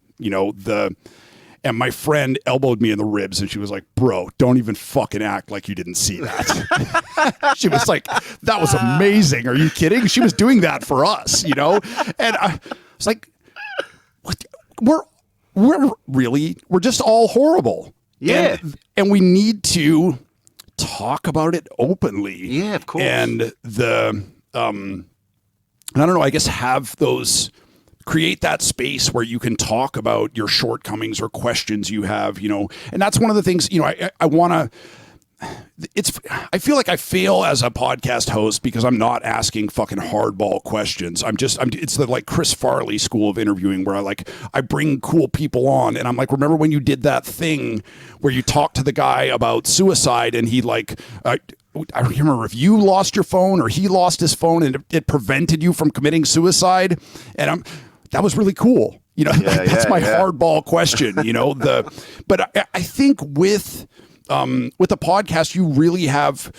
and my friend elbowed me in the ribs, and she was like, bro, don't even fucking act like you didn't see that. She was like, that was amazing. Are you kidding? She was doing that for us, And I was like, what? We're just all horrible. Yeah. And we need to talk about it openly. Yeah, of course. And I don't know, I guess create that space where you can talk about your shortcomings or questions you have, and that's one of the things, I want to, I feel like I fail as a podcast host because I'm not asking fucking hardball questions. It's the like Chris Farley school of interviewing where I bring cool people on and I'm like, remember when you did that thing where you talked to the guy about suicide and he I don't remember if you lost your phone or he lost his phone and it prevented you from committing suicide. And that was really cool. That's my hardball question, but I think with the podcast, you really have,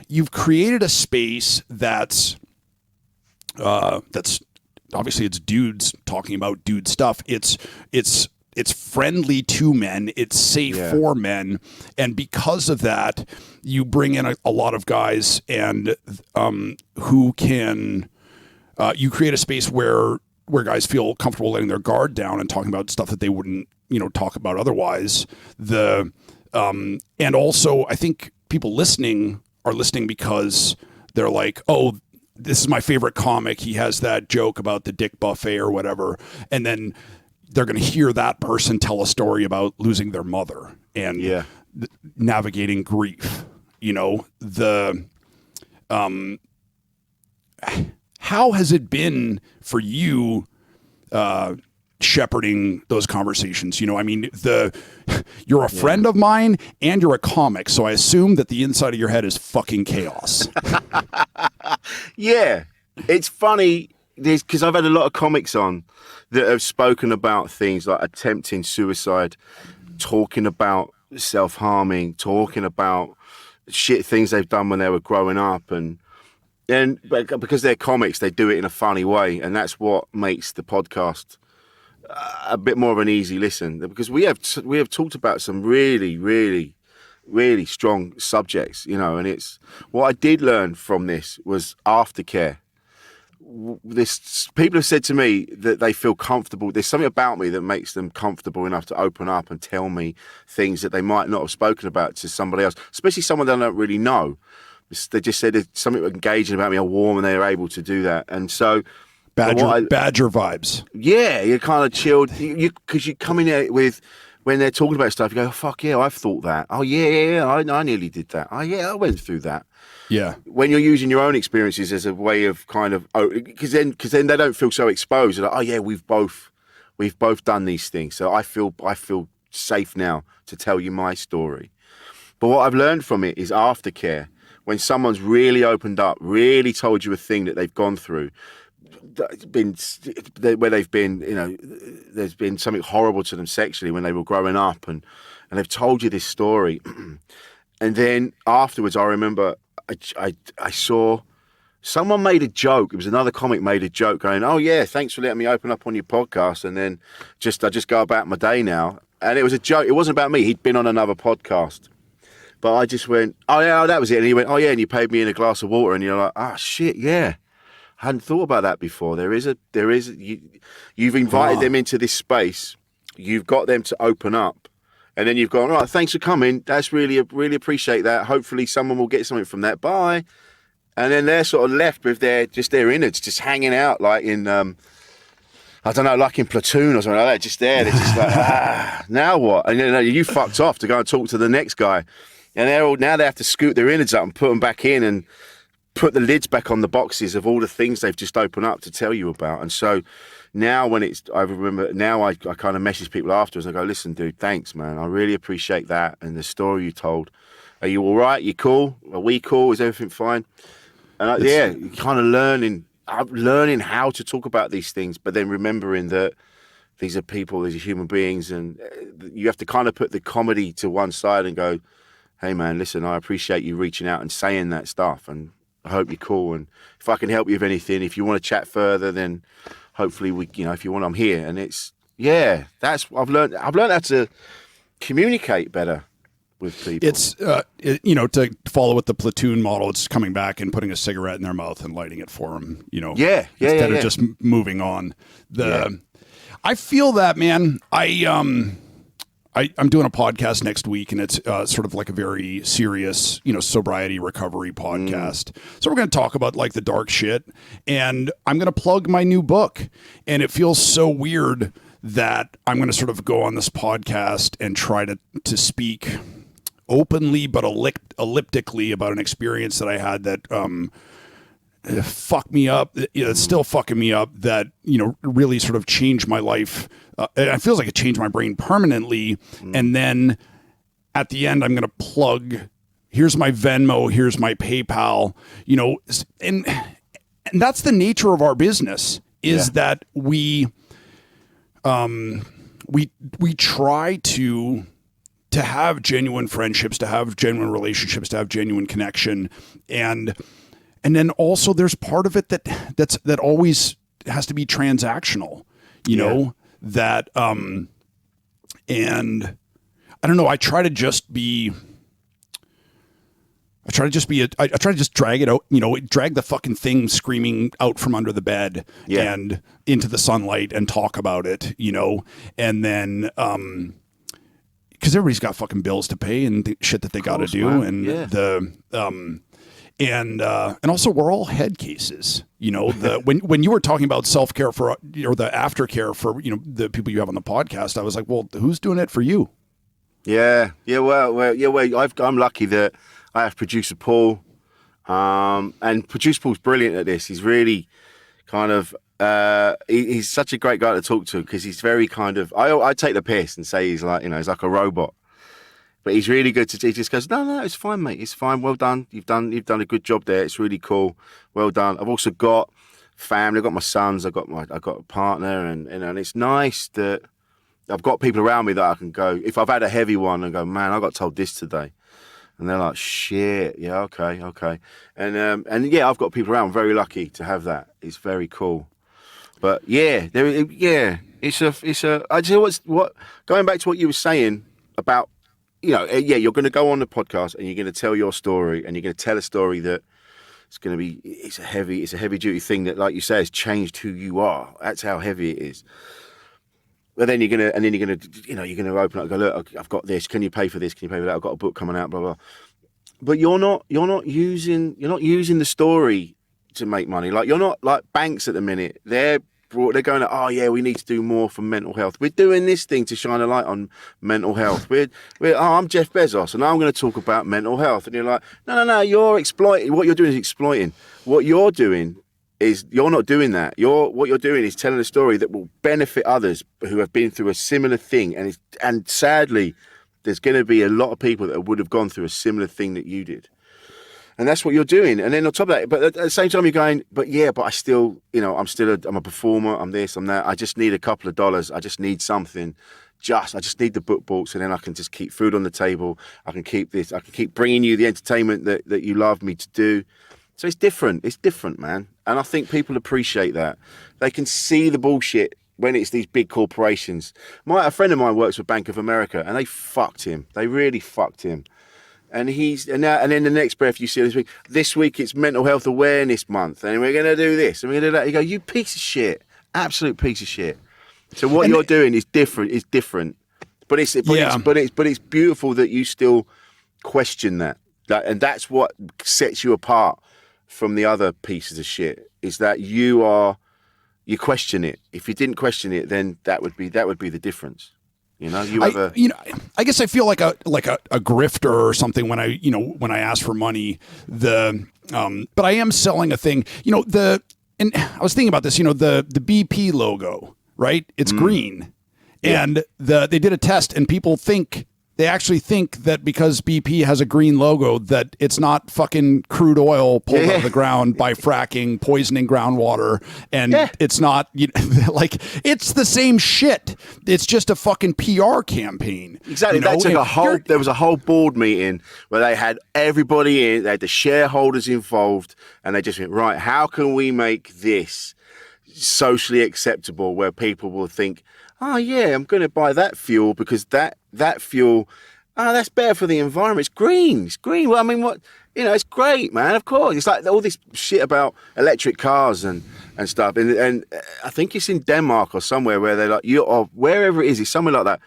you've created a space that's obviously it's dudes talking about dude stuff. It's friendly to men. It's safe for men. And because of that, you bring in a lot of guys and who can, you create a space where guys feel comfortable letting their guard down and talking about stuff that they wouldn't, talk about otherwise. And also I think people listening are listening because they're like, oh, this is my favorite comic. He has that joke about the dick buffet or whatever. And then they're going to hear that person tell a story about losing their mother and navigating grief. How has it been for you shepherding those conversations? You're a friend of mine and you're a comic, so I assume that the inside of your head is fucking chaos. Yeah, it's funny because I've had a lot of comics on that have spoken about things like attempting suicide, talking about self-harming, talking about shit things they've done when they were growing up, and because they're comics, they do it in a funny way, and that's what makes the podcast a bit more of an easy listen. Because we have talked about some really, really, really strong subjects, and it's what I did learn from this was aftercare. People have said to me that they feel comfortable. There's something about me that makes them comfortable enough to open up and tell me things that they might not have spoken about to somebody else, especially someone they don't really know. They just said there's something engaging about me or warm, and they're able to do that. And so, Badger vibes. Yeah, you're kind of chilled because you come in here with when they're talking about stuff, you go, oh, fuck yeah, I've thought that. Oh yeah, I nearly did that. Oh yeah, I went through that. Yeah. When you're using your own experiences as a way of kind of, because then they don't feel so exposed. They're like, oh yeah, we've both done these things. So I feel safe now to tell you my story. But what I've learned from it is aftercare. When someone's really opened up, really told you a thing that they've gone through, where they've been, there's been something horrible to them sexually when they were growing up, and they've told you this story. And then afterwards, I remember I saw someone made a joke. It was another comic made a joke going, oh yeah, thanks for letting me open up on your podcast. And then I just go about my day now. And it was a joke. It wasn't about me. He'd been on another podcast. But I just went, oh yeah, that was it. And he went, oh yeah, and you paid me in a glass of water. And you're like, oh shit, yeah. I hadn't thought about that before. You've invited them into this space. You've got them to open up. And then you've gone, all right, thanks for coming. That's really appreciate that. Hopefully someone will get something from that. Bye. And then they're sort of left with their innards just hanging out like in, I don't know, like in Platoon or something like that, just there. They're just like, now what? And you fucked off to go and talk to the next guy. And now they have to scoot their innards up and put them back in and put the lids back on the boxes of all the things they've just opened up to tell you about. And so now I remember now I kind of message people afterwards and I go, listen, dude, thanks, man. I really appreciate that. And the story you told. Are you all right? You cool? Are we cool? Is everything fine? And you're kind of learning how to talk about these things, but then remembering that these are people, these are human beings, and you have to kind of put the comedy to one side and go, hey man, listen, I appreciate you reaching out and saying that stuff, and I hope you're cool. And if I can help you with anything, if you want to chat further, then hopefully if you want, I'm here. And I've learned how to communicate better with people. It's to follow with the Platoon model, it's coming back and putting a cigarette in their mouth and lighting it for them. Instead of just moving on. I feel that, man. I'm doing a podcast next week, and it's sort of like a very serious, sobriety recovery podcast. So we're going to talk about like the dark shit, and I'm going to plug my new book. And it feels so weird that I'm going to sort of go on this podcast and try to speak openly but elliptically about an experience that I had that fucked me up. It's still fucking me up. That really sort of changed my life. It feels like it changed my brain permanently. And then at the end, I'm going to plug, here's my Venmo, here's my PayPal, and that's the nature of our business is that we try to have genuine friendships, to have genuine relationships, to have genuine connection. And then also there's part of it that always has to be transactional, that, and I don't know, I try to just drag it out, drag the fucking thing screaming out from under the bed and into the sunlight and talk about it, and then, because everybody's got fucking bills to pay and shit that they got to do. Man. And and also we're all head cases, when you were talking about self-care or the aftercare for, the people you have on the podcast, I was like, well, who's doing it for you? Well, I'm lucky that I have producer Paul, and producer Paul's brilliant at this. He's really kind of, he's such a great guy to talk to because he's very kind of, I take the piss and say he's like, he's like a robot. But he's really good he just goes, no, it's fine, mate. It's fine. Well done. You've done a good job there. It's really cool. Well done. I've also got family. I've got my sons. I've got a partner, and it's nice that I've got people around me that I can go, if I've had a heavy one, and go, man, I got told this today. And they're like, shit. Yeah, okay. And I've got people around. I'm very lucky to have that. It's very cool. But I just what going back to what you were saying about, you're going to go on the podcast and you're going to tell your story, and you're going to tell a story that it's a heavy duty thing that, like you say, has changed who you are. That's how heavy it is. But then you're going to open up and go, look, I've got this. Can you pay for this? Can you pay for that? I've got a book coming out, blah, blah. But you're not using the story to make money. Like, you're not like banks at the minute. They're they're going, oh yeah, we need to do more for mental health. We're doing this thing to shine a light on mental health. I'm Jeff Bezos and I'm going to talk about mental health. And you're like, no, you're exploiting. What you're doing is exploiting. What you're doing is you're not doing that. What you're doing is telling a story that will benefit others who have been through a similar thing. And sadly, there's going to be a lot of people that would have gone through a similar thing that you did. And that's what you're doing. And then on top of that, but at the same time, you're going, but I still, I'm a performer, I'm this, I'm that. I just need a couple of dollars. I just need something. I just need the book books, and then I can just keep food on the table. I can keep this. I can keep bringing you the entertainment that you love me to do. So it's different. It's different, man. And I think people appreciate that. They can see the bullshit when it's these big corporations. A friend of mine works for Bank of America, and they fucked him. They really fucked him. And then the next breath you see this week it's Mental Health Awareness Month, and we're going to do this, and we're going to do that. You go, you piece of shit, absolute piece of shit. So what you're doing is different. It's different, but it's beautiful that you still question that, and that's what sets you apart from the other pieces of shit. Is that you question it. If you didn't question it, then that would be the difference. I guess I feel like a grifter or something when I ask for money. But I am selling a thing. And I was thinking about this. The BP logo, right? It's green, and they did a test, and they actually think that because BP has a green logo that it's not fucking crude oil pulled out of the ground by fracking, poisoning groundwater, and it's not it's the same shit. It's just a fucking PR campaign. Exactly. There was a whole board meeting where they had everybody in, they had the shareholders involved, and they just went, right, how can we make this socially acceptable where people will think, oh yeah, I'm going to buy that fuel because that fuel, that's better for the environment. It's green. It's green. Well, I mean, it's great, man. Of course. It's like all this shit about electric cars and stuff. And I think it's in Denmark or somewhere where they're like, or wherever it is, it's somewhere like that.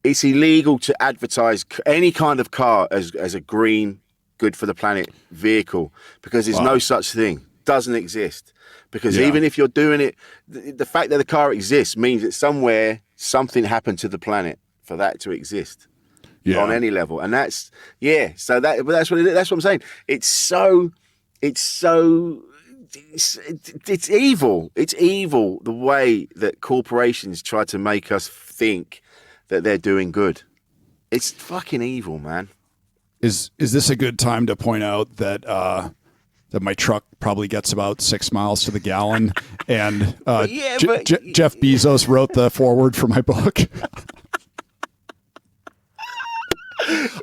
It's illegal to advertise any kind of car as a green, good for the planet vehicle because there's no such thing. Doesn't exist. Because even if you're doing it, the fact that the car exists means that somewhere something happened to the planet for that to exist on any level. And that's so that's what I'm saying. It's evil. It's evil the way that corporations try to make us think that they're doing good. It's fucking evil, man. Is this a good time to point out that that my truck probably gets about 6 miles to the gallon, and Jeff Bezos wrote the foreword for my book?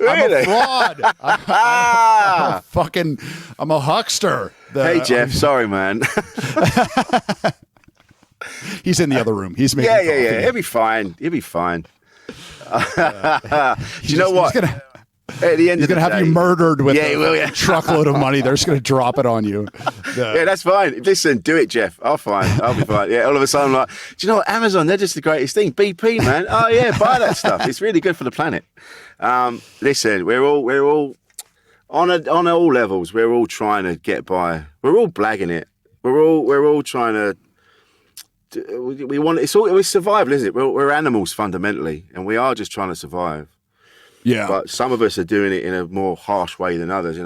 Really? I'm a fraud. I'm a huckster. Hey, Jeff. Sorry, man. He's in the other room. He's making coffee. Yeah. He'll be fine. Do you know what? At the end he's of the going to have day, you murdered with a truckload of money. They're just going to drop it on you. Yeah, that's fine. Listen, do it, Jeff. I'll be fine. Yeah, all of a sudden I'm like, do you know what? Amazon, they're just the greatest thing. BP, man. Oh, yeah, buy that stuff. It's really good for the planet. Listen, we're all on all levels. We're all trying to get by. We're all blagging it. We're all trying to. It's survival, isn't it? We're animals fundamentally, and we are just trying to survive. Yeah. But some of us are doing it in a more harsh way than others.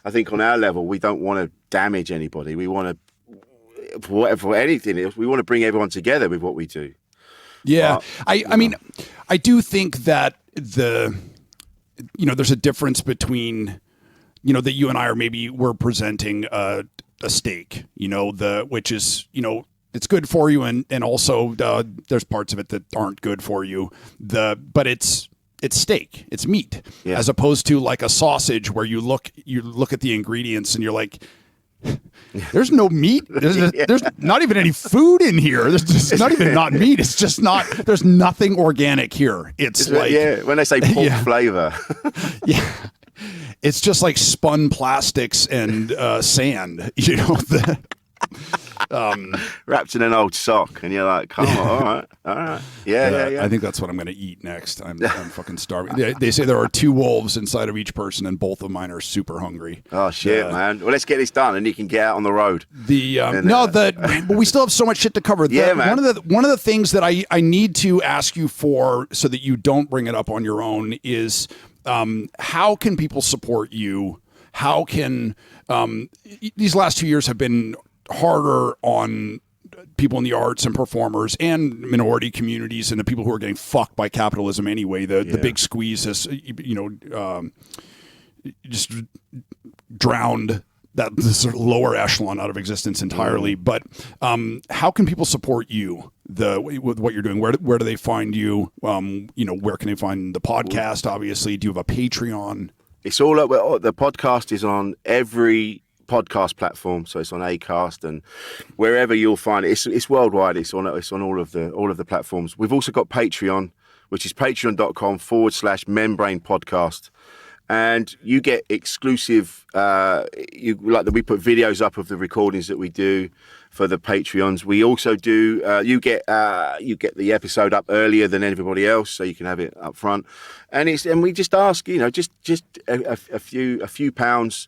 I think on our level, we don't want to damage anybody. We want to, for anything, we want to bring everyone together with what we do. Yeah. I mean, I do think that there's a difference between, that you and I we're presenting a steak, which is, it's good for you. And also there's parts of it that aren't good for you. But it's steak, it's meat, as opposed to like a sausage where you look at the ingredients and you're like, there's no meat. There's not even any food in here. There's not even not meat. It's just not, there's nothing organic here. It's like, when they say pork flavor. It's just like spun plastics and sand, Wrapped in an old sock, and you're like, come on, all right. Yeah. I think that's what I'm going to eat next. I'm fucking starving. They say there are 2 wolves inside of each person, and both of mine are super hungry. Oh shit, man! Well, let's get this done, and you can get out on the road. But we still have so much shit to cover. Yeah, man. One of the things that I need to ask you for, so that you don't bring it up on your own, is how can people support you? How can these last 2 years have been harder on people in the arts and performers and minority communities and the people who are getting fucked by capitalism anyway. The big squeeze has, just drowned this sort of lower echelon out of existence entirely. But how can people support you with what you're doing? Where do they find you? Where can they find the podcast? Obviously, do you have a Patreon? It's all up. Well, the podcast is on every podcast platform, so it's on Acast and wherever you'll find it. It's worldwide. It's on all of the platforms. We've also got Patreon, which is patreon.com/membrane podcast. And you get exclusive, we put videos up of the recordings that we do for the Patreons. We also do, you get the episode up earlier than everybody else, so you can have it up front. And we just ask, just a few pounds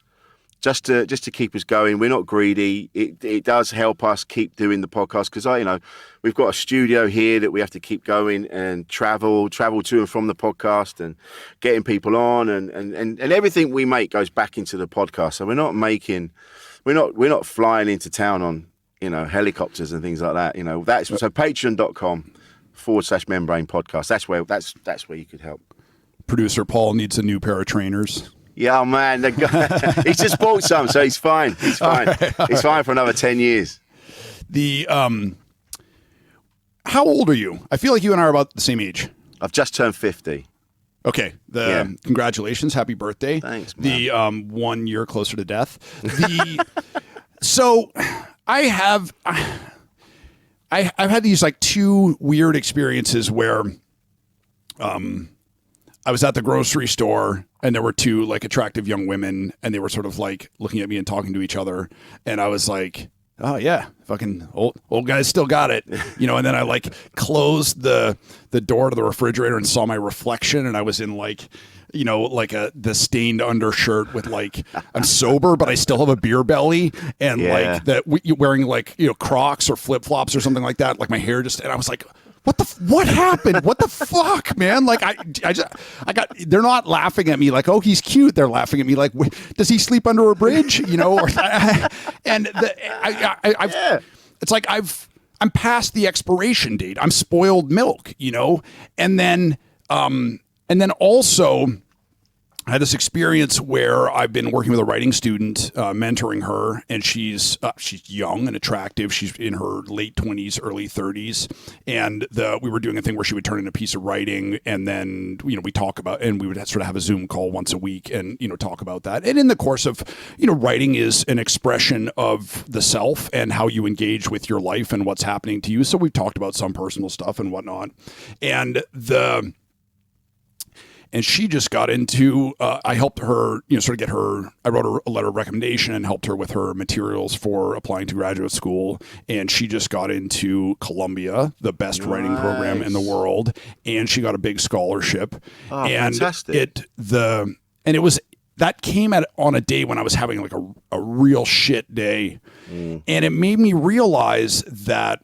just to keep us going. We're not greedy. It does help us keep doing the podcast because we've got a studio here that we have to keep going and travel to and from the podcast and getting people on and everything we make goes back into the podcast. So we're not flying into town on helicopters and things like that. That's so patreon.com/membrane podcast. That's where you could help. Producer Paul needs a new pair of trainers. Yeah, man. He's just bought some, so he's fine. He's fine. He's fine for another 10 years. How old are you? I feel like you and I are about the same age. I've just turned 50. Okay. Congratulations. Happy birthday. Thanks, The man. 1 year closer to death. So I've had these like 2 weird experiences where I was at the grocery store and there were 2 like attractive young women and they were sort of like looking at me and talking to each other. And I was like, oh yeah, fucking old guys still got it. And then I like closed the door to the refrigerator and saw my reflection. And I was in like the stained undershirt with like, I'm sober, but I still have a beer belly and wearing like, Crocs or flip flops or something like that. Like my hair and I was like, what happened? What the fuck, man? Like they're not laughing at me like, oh, he's cute. They're laughing at me like, does he sleep under a bridge? It's like I'm past the expiration date. I'm spoiled milk, and then also I had this experience where I've been working with a writing student, mentoring her, and she's young and attractive. She's in her late 20s, early 30s, and we were doing a thing where she would turn in a piece of writing, and then we talk about, and we would sort of have a Zoom call once a week, and talk about that. And in the course of writing is an expression of the self and how you engage with your life and what's happening to you. So we've talked about some personal stuff and whatnot, and she just got into, I helped her, sort of get her, I wrote her a letter of recommendation and helped her with her materials for applying to graduate school. And she just got into Columbia, the best writing program in the world. And she got a big scholarship. Oh, and fantastic. That came on a day when I was having like a real shit day. And it made me realize that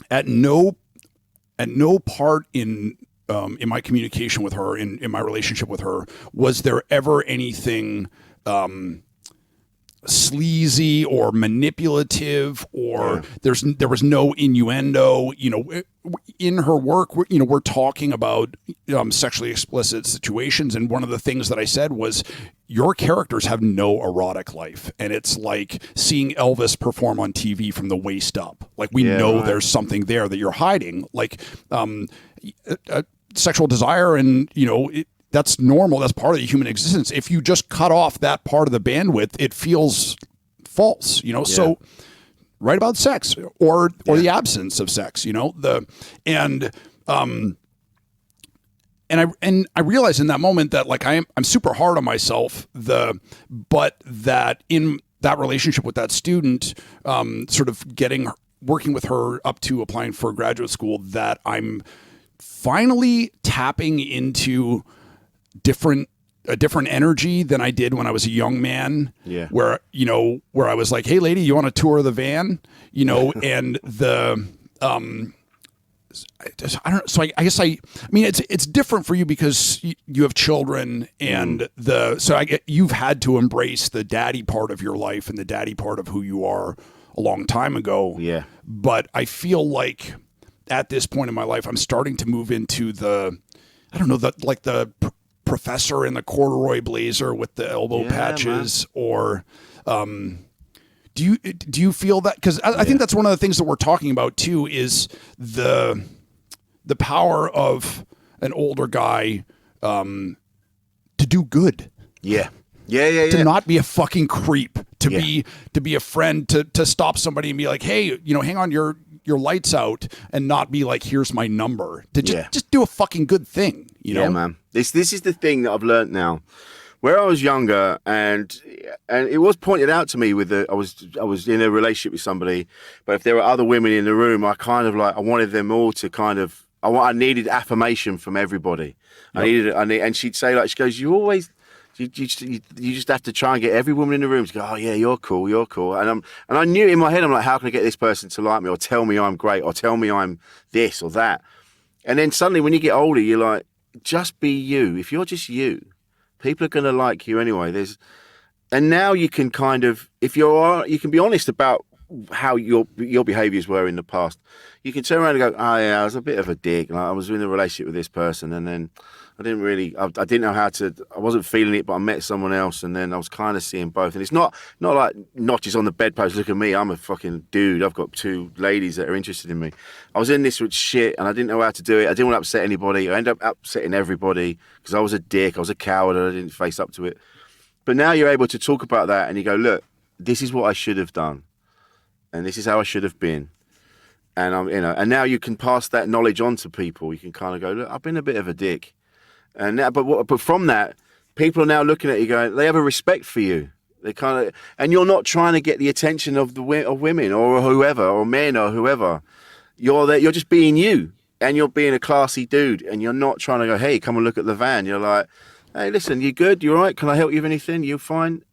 at no part in my communication with her, in my relationship with her, was there ever anything sleazy or manipulative, or there was no innuendo. In her work, we're talking about sexually explicit situations, and one of the things that I said was, your characters have no erotic life, and it's like seeing Elvis perform on TV from the waist up. Like we know there's something there that you're hiding, like sexual desire, and that's normal. That's part of the human existence. If you just cut off that part of the bandwidth, it feels false. So write about sex or the absence of sex. And I realized in that moment that like I'm super hard on myself, but that in that relationship with that student, sort of working with her up to applying for graduate school, that I'm finally tapping into a different energy than I did when I was a young man. Yeah. Where I was like, hey lady, you want a tour of the van? And I don't. So I guess I mean it's different for you because you have children, and you've had to embrace the daddy part of your life and the daddy part of who you are a long time ago. Yeah. But I feel like at this point in my life, I'm starting to move into the professor in the corduroy blazer with the elbow patches, man. Or do you feel that? Because I think that's one of the things that we're talking about too, is the power of an older guy to do good. Yeah. To not be a fucking creep, to be a friend, to stop somebody and be like, hey, hang on, your lights out, and not be like, here's my number. To just do a fucking good thing. Yeah, man. This is the thing that I've learned now. Where I was younger, and it was pointed out to me I was in a relationship with somebody, but if there were other women in the room, I kind of I wanted them all to kind of, I needed affirmation from everybody. Yep. And she'd say, she goes, you just have to try and get every woman in the room to go, oh yeah, you're cool. And I knew in my head, I'm like, how can I get this person to like me, or tell me I'm great, or tell me I'm this or that? And then suddenly when you get older, you're like, just be you. If you're just you, people are going to like you anyway. And now you can kind of, you can be honest about how your behaviours were in the past. You can turn around and go, oh yeah, I was a bit of a dick. I was in a relationship with this person, and then I didn't know how to, I wasn't feeling it, but I met someone else, and then I was kind of seeing both. And it's not like notches on the bedpost, look at me, I'm a fucking dude, I've got two ladies that are interested in me. I was in this with shit, and I didn't know how to do it. I didn't want to upset anybody. I ended up upsetting everybody because I was a dick, I was a coward, and I didn't face up to it. But now you're able to talk about that, and you go, look, this is what I should have done, and this is how I should have been. And and now you can pass that knowledge on to people. You can kind of go, look, I've been a bit of a dick. And now, but from that, people are now looking at you going, they have a respect for you. They kind of, and you're not trying to get the attention of women or whoever, or men or whoever. You're just being you, and you're being a classy dude, and you're not trying to go, hey, come and look at the van. You're like, hey, listen, you good? You all right? Can I help you with anything? You fine?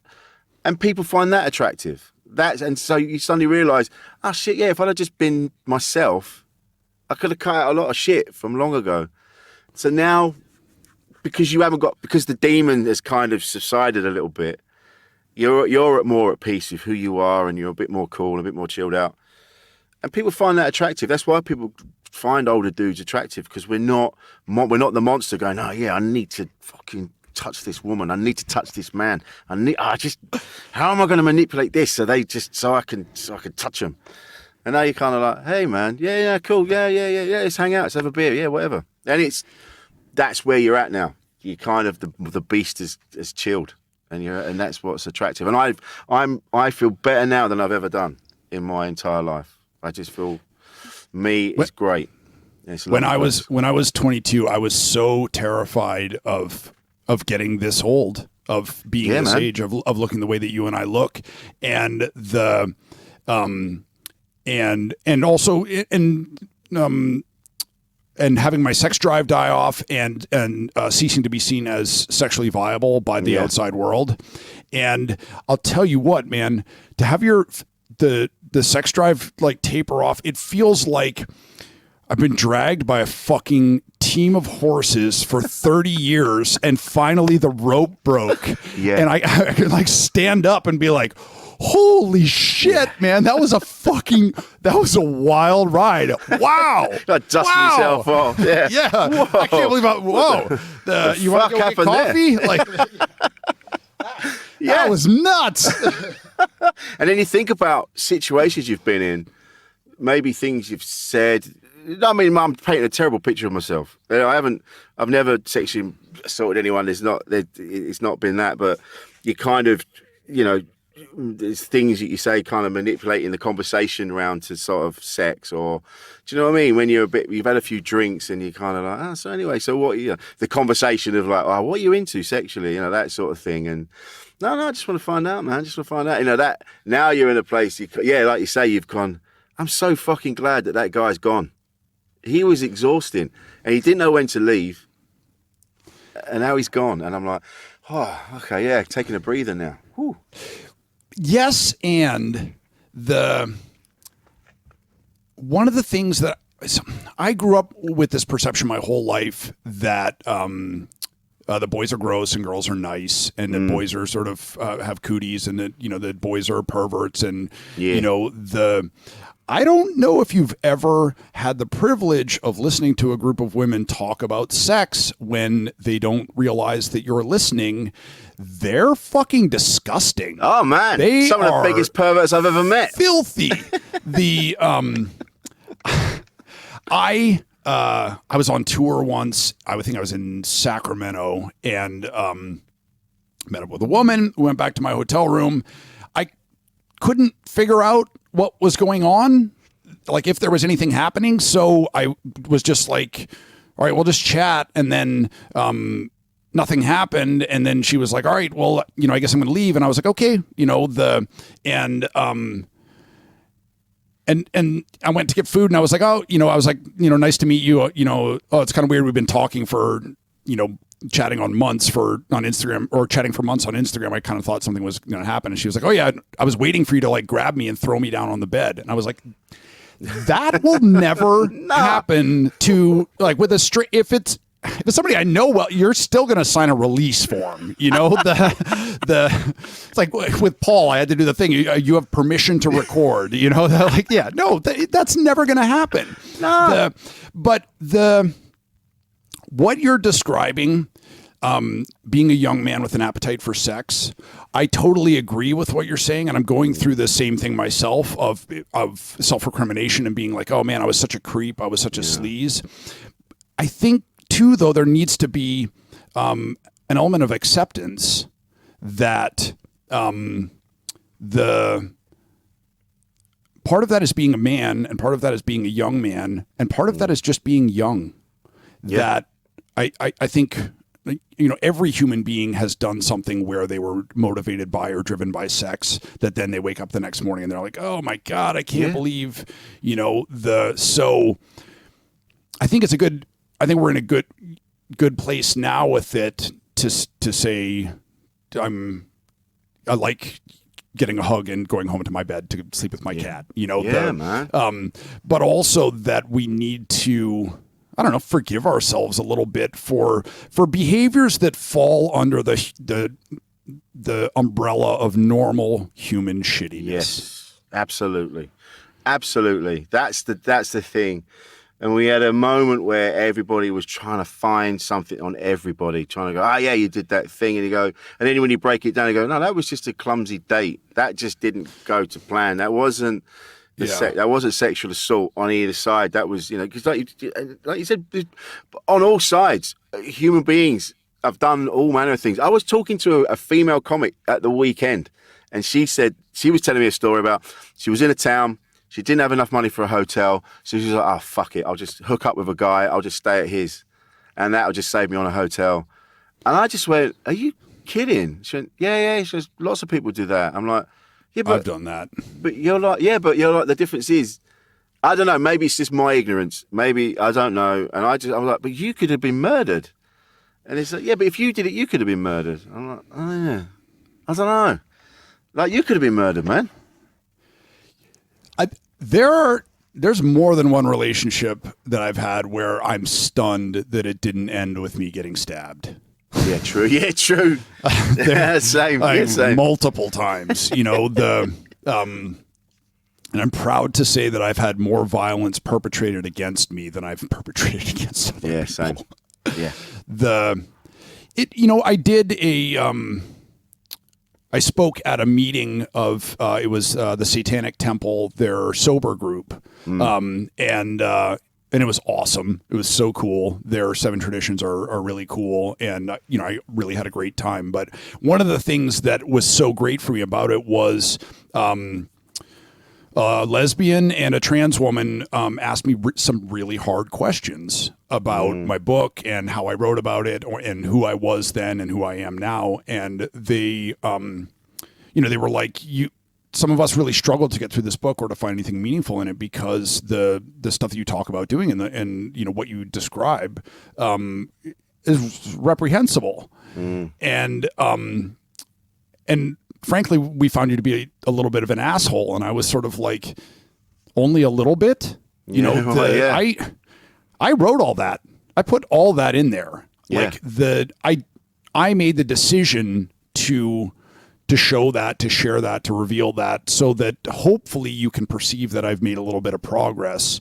And people find that attractive. And so you suddenly realise, oh shit, yeah, if I'd have just been myself, I could have cut out a lot of shit from long ago. So now, because the demon has kind of subsided a little bit, you're more at peace with who you are, and you're a bit more cool, a bit more chilled out. And people find that attractive. That's why people find older dudes attractive, because we're not the monster going, oh yeah, I need to fucking touch this woman, I need to touch this man, how am I going to manipulate this so I can touch them? And now you're kind of like, hey man, yeah, cool, yeah, let's hang out, let's have a beer, yeah, whatever. And that's where you're at now. You kind of, the beast has chilled, and that's what's attractive. And I feel better now than I've ever done in my entire life. I just feel it's great. When I was 22, I was so terrified of getting this old, of being this age, of looking the way that you and I look, and and having my sex drive die off, and ceasing to be seen as sexually viable by the outside world. And I'll tell you what, man, to have the sex drive taper off, it feels like I've been dragged by a fucking team of horses for 30 years, and finally the rope broke. Yeah. And I could stand up and be like, holy shit, man, that was a wild ride. Wow. Dusting yourself off. Yeah. Yeah. Whoa. I can't believe you want to go get coffee? That was nuts. And then you think about situations you've been in, maybe things you've said. I mean, I'm painting a terrible picture of myself. I've never sexually assaulted anyone. It's not been that, but you kind of, there's things that you say kind of manipulating the conversation around to sort of sex, or do you know what I mean? When you've had a few drinks and you're kind of like, so anyway, so what? The conversation of like, what are you into sexually? That sort of thing. And no, I just want to find out, man. Just want to find out. That now you're in a place. Like you say, you've gone. I'm so fucking glad that guy's gone. He was exhausting, and he didn't know when to leave. And now he's gone, and I'm like, oh, okay, yeah, taking a breather now. Whew. Yes, and one of the things that I grew up with this perception my whole life that the boys are gross and girls are nice, and that boys are sort of have cooties, and that that boys are perverts, and I don't know if you've ever had the privilege of listening to a group of women talk about sex when they don't realize that you're listening. They're fucking disgusting. Oh man, some of the biggest perverts I've ever met. Filthy. I was on tour once. I think I was in Sacramento, and met up with a woman. Went back to my hotel room. I couldn't figure out what was going on, like if there was anything happening. So I was just like, all right, we'll just chat. And then nothing happened. And then she was like, all right, well, I guess I'm going to leave. And I was like, okay, and I went to get food, and I was like, nice to meet you. It's kind of weird. We've been talking for, chatting on Instagram, or chatting for months on Instagram. I kind of thought something was going to happen. And she was like, oh yeah, I was waiting for you to like grab me and throw me down on the bed. And I was like, that will never happen to like with a straight, if it's somebody I know well, you're still going to sign a release form. It's like with Paul, I had to do the thing. You have permission to record, that's never going to happen. No. What you're describing, being a young man with an appetite for sex, I totally agree with what you're saying. And I'm going through the same thing myself of self-recrimination and being like, oh man, I was such a creep. I was such a sleaze. I think too, though, there needs to be an element of acceptance that the part of that is being a man, and part of that is being a young man, and part of that is just being young. Yeah. That I think, every human being has done something where they were motivated by or driven by sex, that then they wake up the next morning and they're like, oh my God, I can't believe, so I think we're in a good place now with it to say, I like getting a hug and going home to my bed to sleep with my cat, man. But also that we need to, forgive ourselves a little bit for behaviors that fall under the umbrella of normal human shittiness. Yes, absolutely. That's the thing. And we had a moment where everybody was trying to find something on everybody, trying to go, oh yeah, you did that thing, and you go, and then when you break it down, you go, no, that was just a clumsy date. That just didn't go to plan. That wasn't. That wasn't sexual assault on either side. That was, because like you said, on all sides, human beings have done all manner of things. I was talking to a female comic at the weekend, and she said, she was telling me a story about, she was in a town, she didn't have enough money for a hotel, so she was like, oh, fuck it, I'll just hook up with a guy, I'll just stay at his, and that'll just save me on a hotel. And I just went, are you kidding? She went, yeah. She goes, lots of people do that. I'm like, yeah, but I've done that. But you're like, the difference is, I don't know, maybe it's just my ignorance. Maybe, I don't know. And I'm like, but you could have been murdered. And it's like, yeah, but if you did it, you could have been murdered. I'm like, oh yeah. I don't know. Like, you could have been murdered, man. There's more than one relationship that I've had where I'm stunned that it didn't end with me getting stabbed. Yeah, true. Yeah, true. Same. Multiple times, and I'm proud to say that I've had more violence perpetrated against me than I've perpetrated against other people. Same. Yeah. I spoke at a meeting of, it was the Satanic Temple, their sober group. And and it was awesome. It was so cool. Their 7 traditions are really cool. And, I really had a great time. But one of the things that was so great for me about it was a lesbian and a trans woman asked me some really hard questions about my book and how I wrote about it and who I was then and who I am now. And they, they were like, some of us really struggled to get through this book or to find anything meaningful in it because the stuff that you talk about doing and what you describe is reprehensible. And frankly, we found you to be a little bit of an asshole. And I was sort of like, only a little bit? I wrote all that. I put all that in there. Yeah. Like I made the decision to show that, to share that, to reveal that, so that hopefully you can perceive that I've made a little bit of progress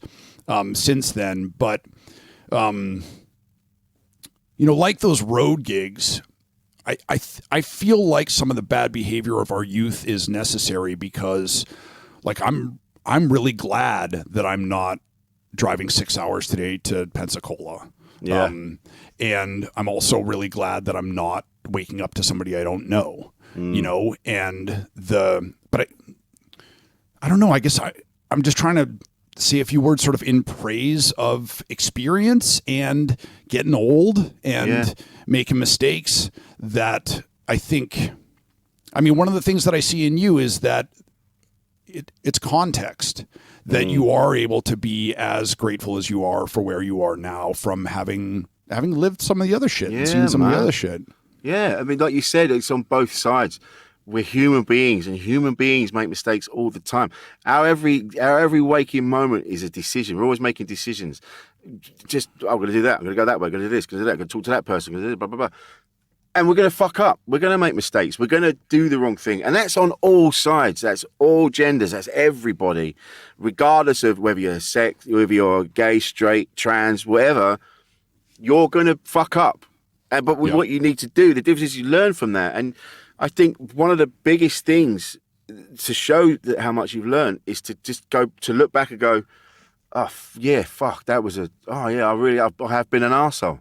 since then. But, like those road gigs, I feel like some of the bad behavior of our youth is necessary because, like, I'm really glad that I'm not driving 6 hours today to Pensacola. Yeah. And I'm also really glad that I'm not waking up to somebody I don't know, but I don't know. I guess I'm just trying to say a few words sort of in praise of experience and getting old and making mistakes that I think, one of the things that I see in you is that it's context that you are able to be as grateful as you are for where you are now from having lived some of the other shit and seen some of the other shit. Yeah. Like you said, it's on both sides. We're human beings, and human beings make mistakes all the time. Our every waking moment is a decision. We're always making decisions. Just, I'm going to do that. I'm going to go that way. I'm going to do this. I'm going to do that. I'm going to talk to that person. I'm going to do blah, blah, blah. And we're going to fuck up. We're going to make mistakes. We're going to do the wrong thing. And that's on all sides. That's all genders. That's everybody. Regardless of whether you're sex, whether you're gay, straight, trans, whatever, you're going to fuck up. But what you need to do, the difference is you learn from that. And I think one of the biggest things to show that how much you've learned is to just look back and go, oh, yeah, fuck, that was I have been an arsehole.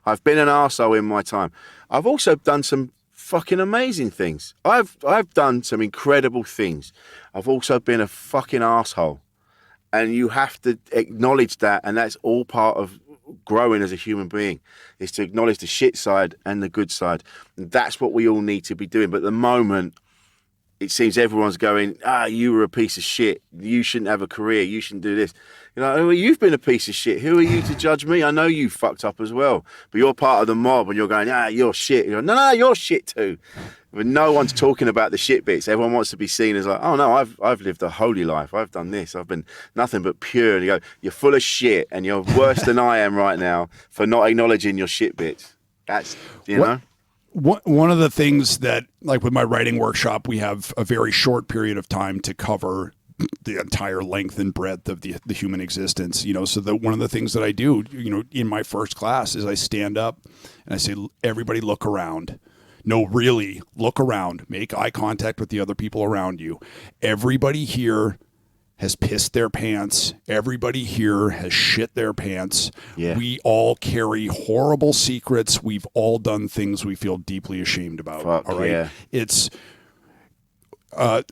I've been an arsehole in my time. I've also done some fucking amazing things. I've done some incredible things. I've also been a fucking arsehole. And you have to acknowledge that, and that's all part of growing as a human being, is to acknowledge the shit side and the good side. And that's what we all need to be doing. But at the moment, it seems everyone's going, you were a piece of shit. You shouldn't have a career. You shouldn't do this. You've been a piece of shit. Who are you to judge me? I know you fucked up as well. But you're part of the mob and you're going, you're shit. You're no, you're shit too. But no one's talking about the shit bits. Everyone wants to be seen as like, oh no, I've lived a holy life. I've done this. I've been nothing but pure. And you go, you're full of shit and you're worse than I am right now for not acknowledging your shit bits. That's, know. One of the things that, like with my writing workshop, we have a very short period of time to cover the entire length and breadth of the human existence, so that one of the things that I do, in my first class is I stand up and I say, everybody look around. No, really, look around. Make eye contact with the other people around you. Everybody here has pissed their pants. Everybody here has shit their pants. Yeah. We all carry horrible secrets. We've all done things we feel deeply ashamed about. Fuck, all right. Yeah. It's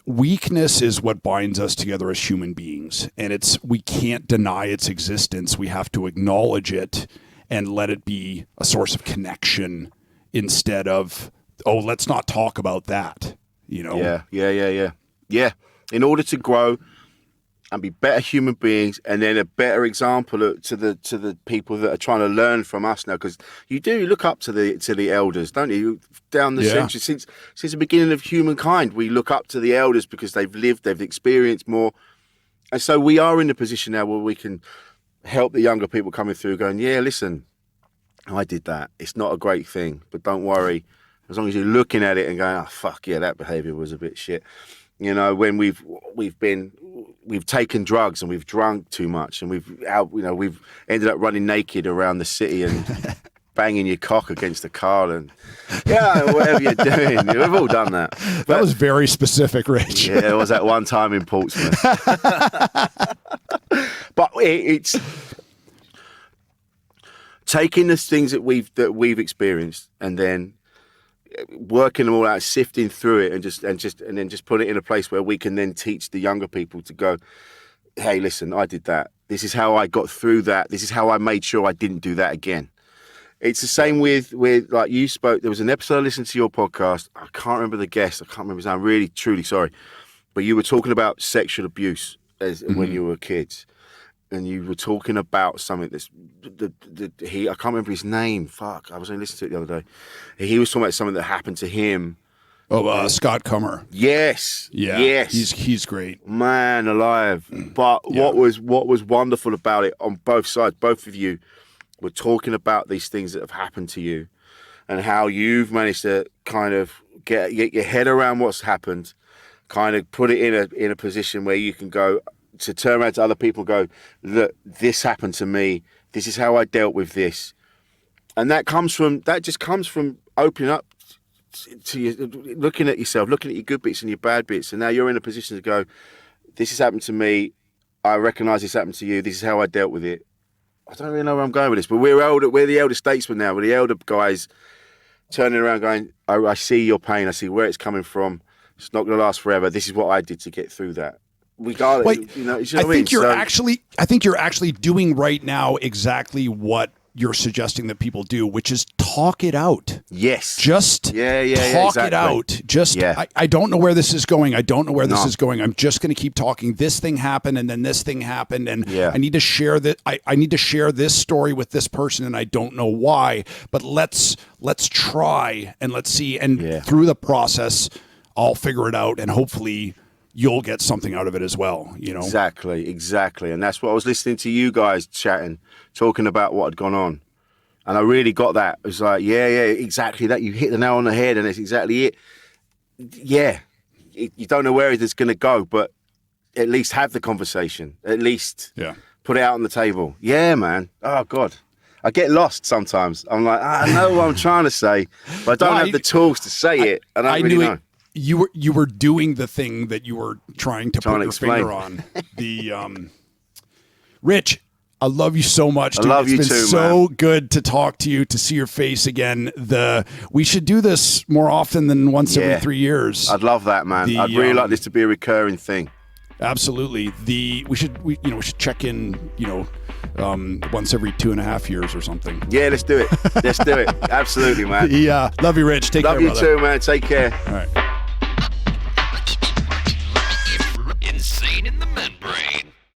weakness is what binds us together as human beings. And we can't deny its existence. We have to acknowledge it and let it be a source of connection instead of, let's not talk about that. Yeah. In order to grow and be better human beings, and then a better example to the people that are trying to learn from us now, because you do look up to the elders, don't you? Down the century, since the beginning of humankind, we look up to the elders because they've lived, they've experienced more, and so we are in the position now where we can help the younger people coming through, going, yeah, listen, I did that. It's not a great thing, but don't worry. As long as you're looking at it and going, oh fuck yeah, that behaviour was a bit shit. When we've taken drugs and we've drunk too much and we've ended up running naked around the city and banging your cock against the car and whatever you're doing. We've all done that. That was very specific, Rich. Yeah, it was that one time in Portsmouth. But it's taking the things that we've experienced and then working them all out, sifting through it, and then just put it in a place where we can then teach the younger people to go, hey, listen, I did that. This is how I got through that. This is how I made sure I didn't do that again. It's the same with like you spoke. There was an episode I listened to your podcast. I can't remember the guest. I can't remember his name. I'm really, truly sorry. But you were talking about sexual abuse when you were kids. And you were talking about something that's I can't remember his name. Fuck, I was only listening to it the other day. He was talking about something that happened to him. Oh, Scott Comer. Yes. Yeah. Yes. He's great. Man alive. But what was wonderful about it on both sides, both of you were talking about these things that have happened to you and how you've managed to kind of get your head around what's happened, kind of put it in a position where you can go to turn around to other people and go, look, this happened to me. This is how I dealt with this. And that just comes from opening up to you, looking at yourself, looking at your good bits and your bad bits. And now you're in a position to go, this has happened to me. I recognise this happened to you. This is how I dealt with it. I don't really know where I'm going with this, but we're the elder statesmen now. We're the elder guys turning around going, I see your pain. I see where it's coming from. It's not going to last forever. This is what I did to get through that. Regardless, I think you're actually doing right now exactly what you're suggesting that people do, which is talk it out. Yes. Just talk exactly. it out. I don't know where this is going. I don't know where this is going. I'm just going to keep talking. This thing happened, and then this thing happened, and I need to share that. I need to share this story with this person, and I don't know why. But let's try and let's see. And through the process, I'll figure it out, and hopefully you'll get something out of it as well, you know? Exactly. And that's what I was listening to you guys chatting, talking about what had gone on. And I really got that. It was like, exactly that. You hit the nail on the head, and it's exactly it. Yeah. You don't know where it's going to go, but at least have the conversation. At least put it out on the table. Yeah, man. Oh, God. I get lost sometimes. I'm like, I know what I'm trying to say, but I don't have the tools to say it. I don't really know. You were doing the thing that you were trying to put your finger on. Rich, I love you so much, dude. I love you too, man. It's been so good to talk to you, to see your face again. We should do this more often than once every 3 years. I'd love that, man. I'd really like this to be a recurring thing. Absolutely. We should check in, once every 2.5 years or something. Yeah, let's do it. Let's do it. Absolutely, man. Yeah. Love you, Rich. Take care, brother. Love you too, man. Take care. All right. Insane in the membrane.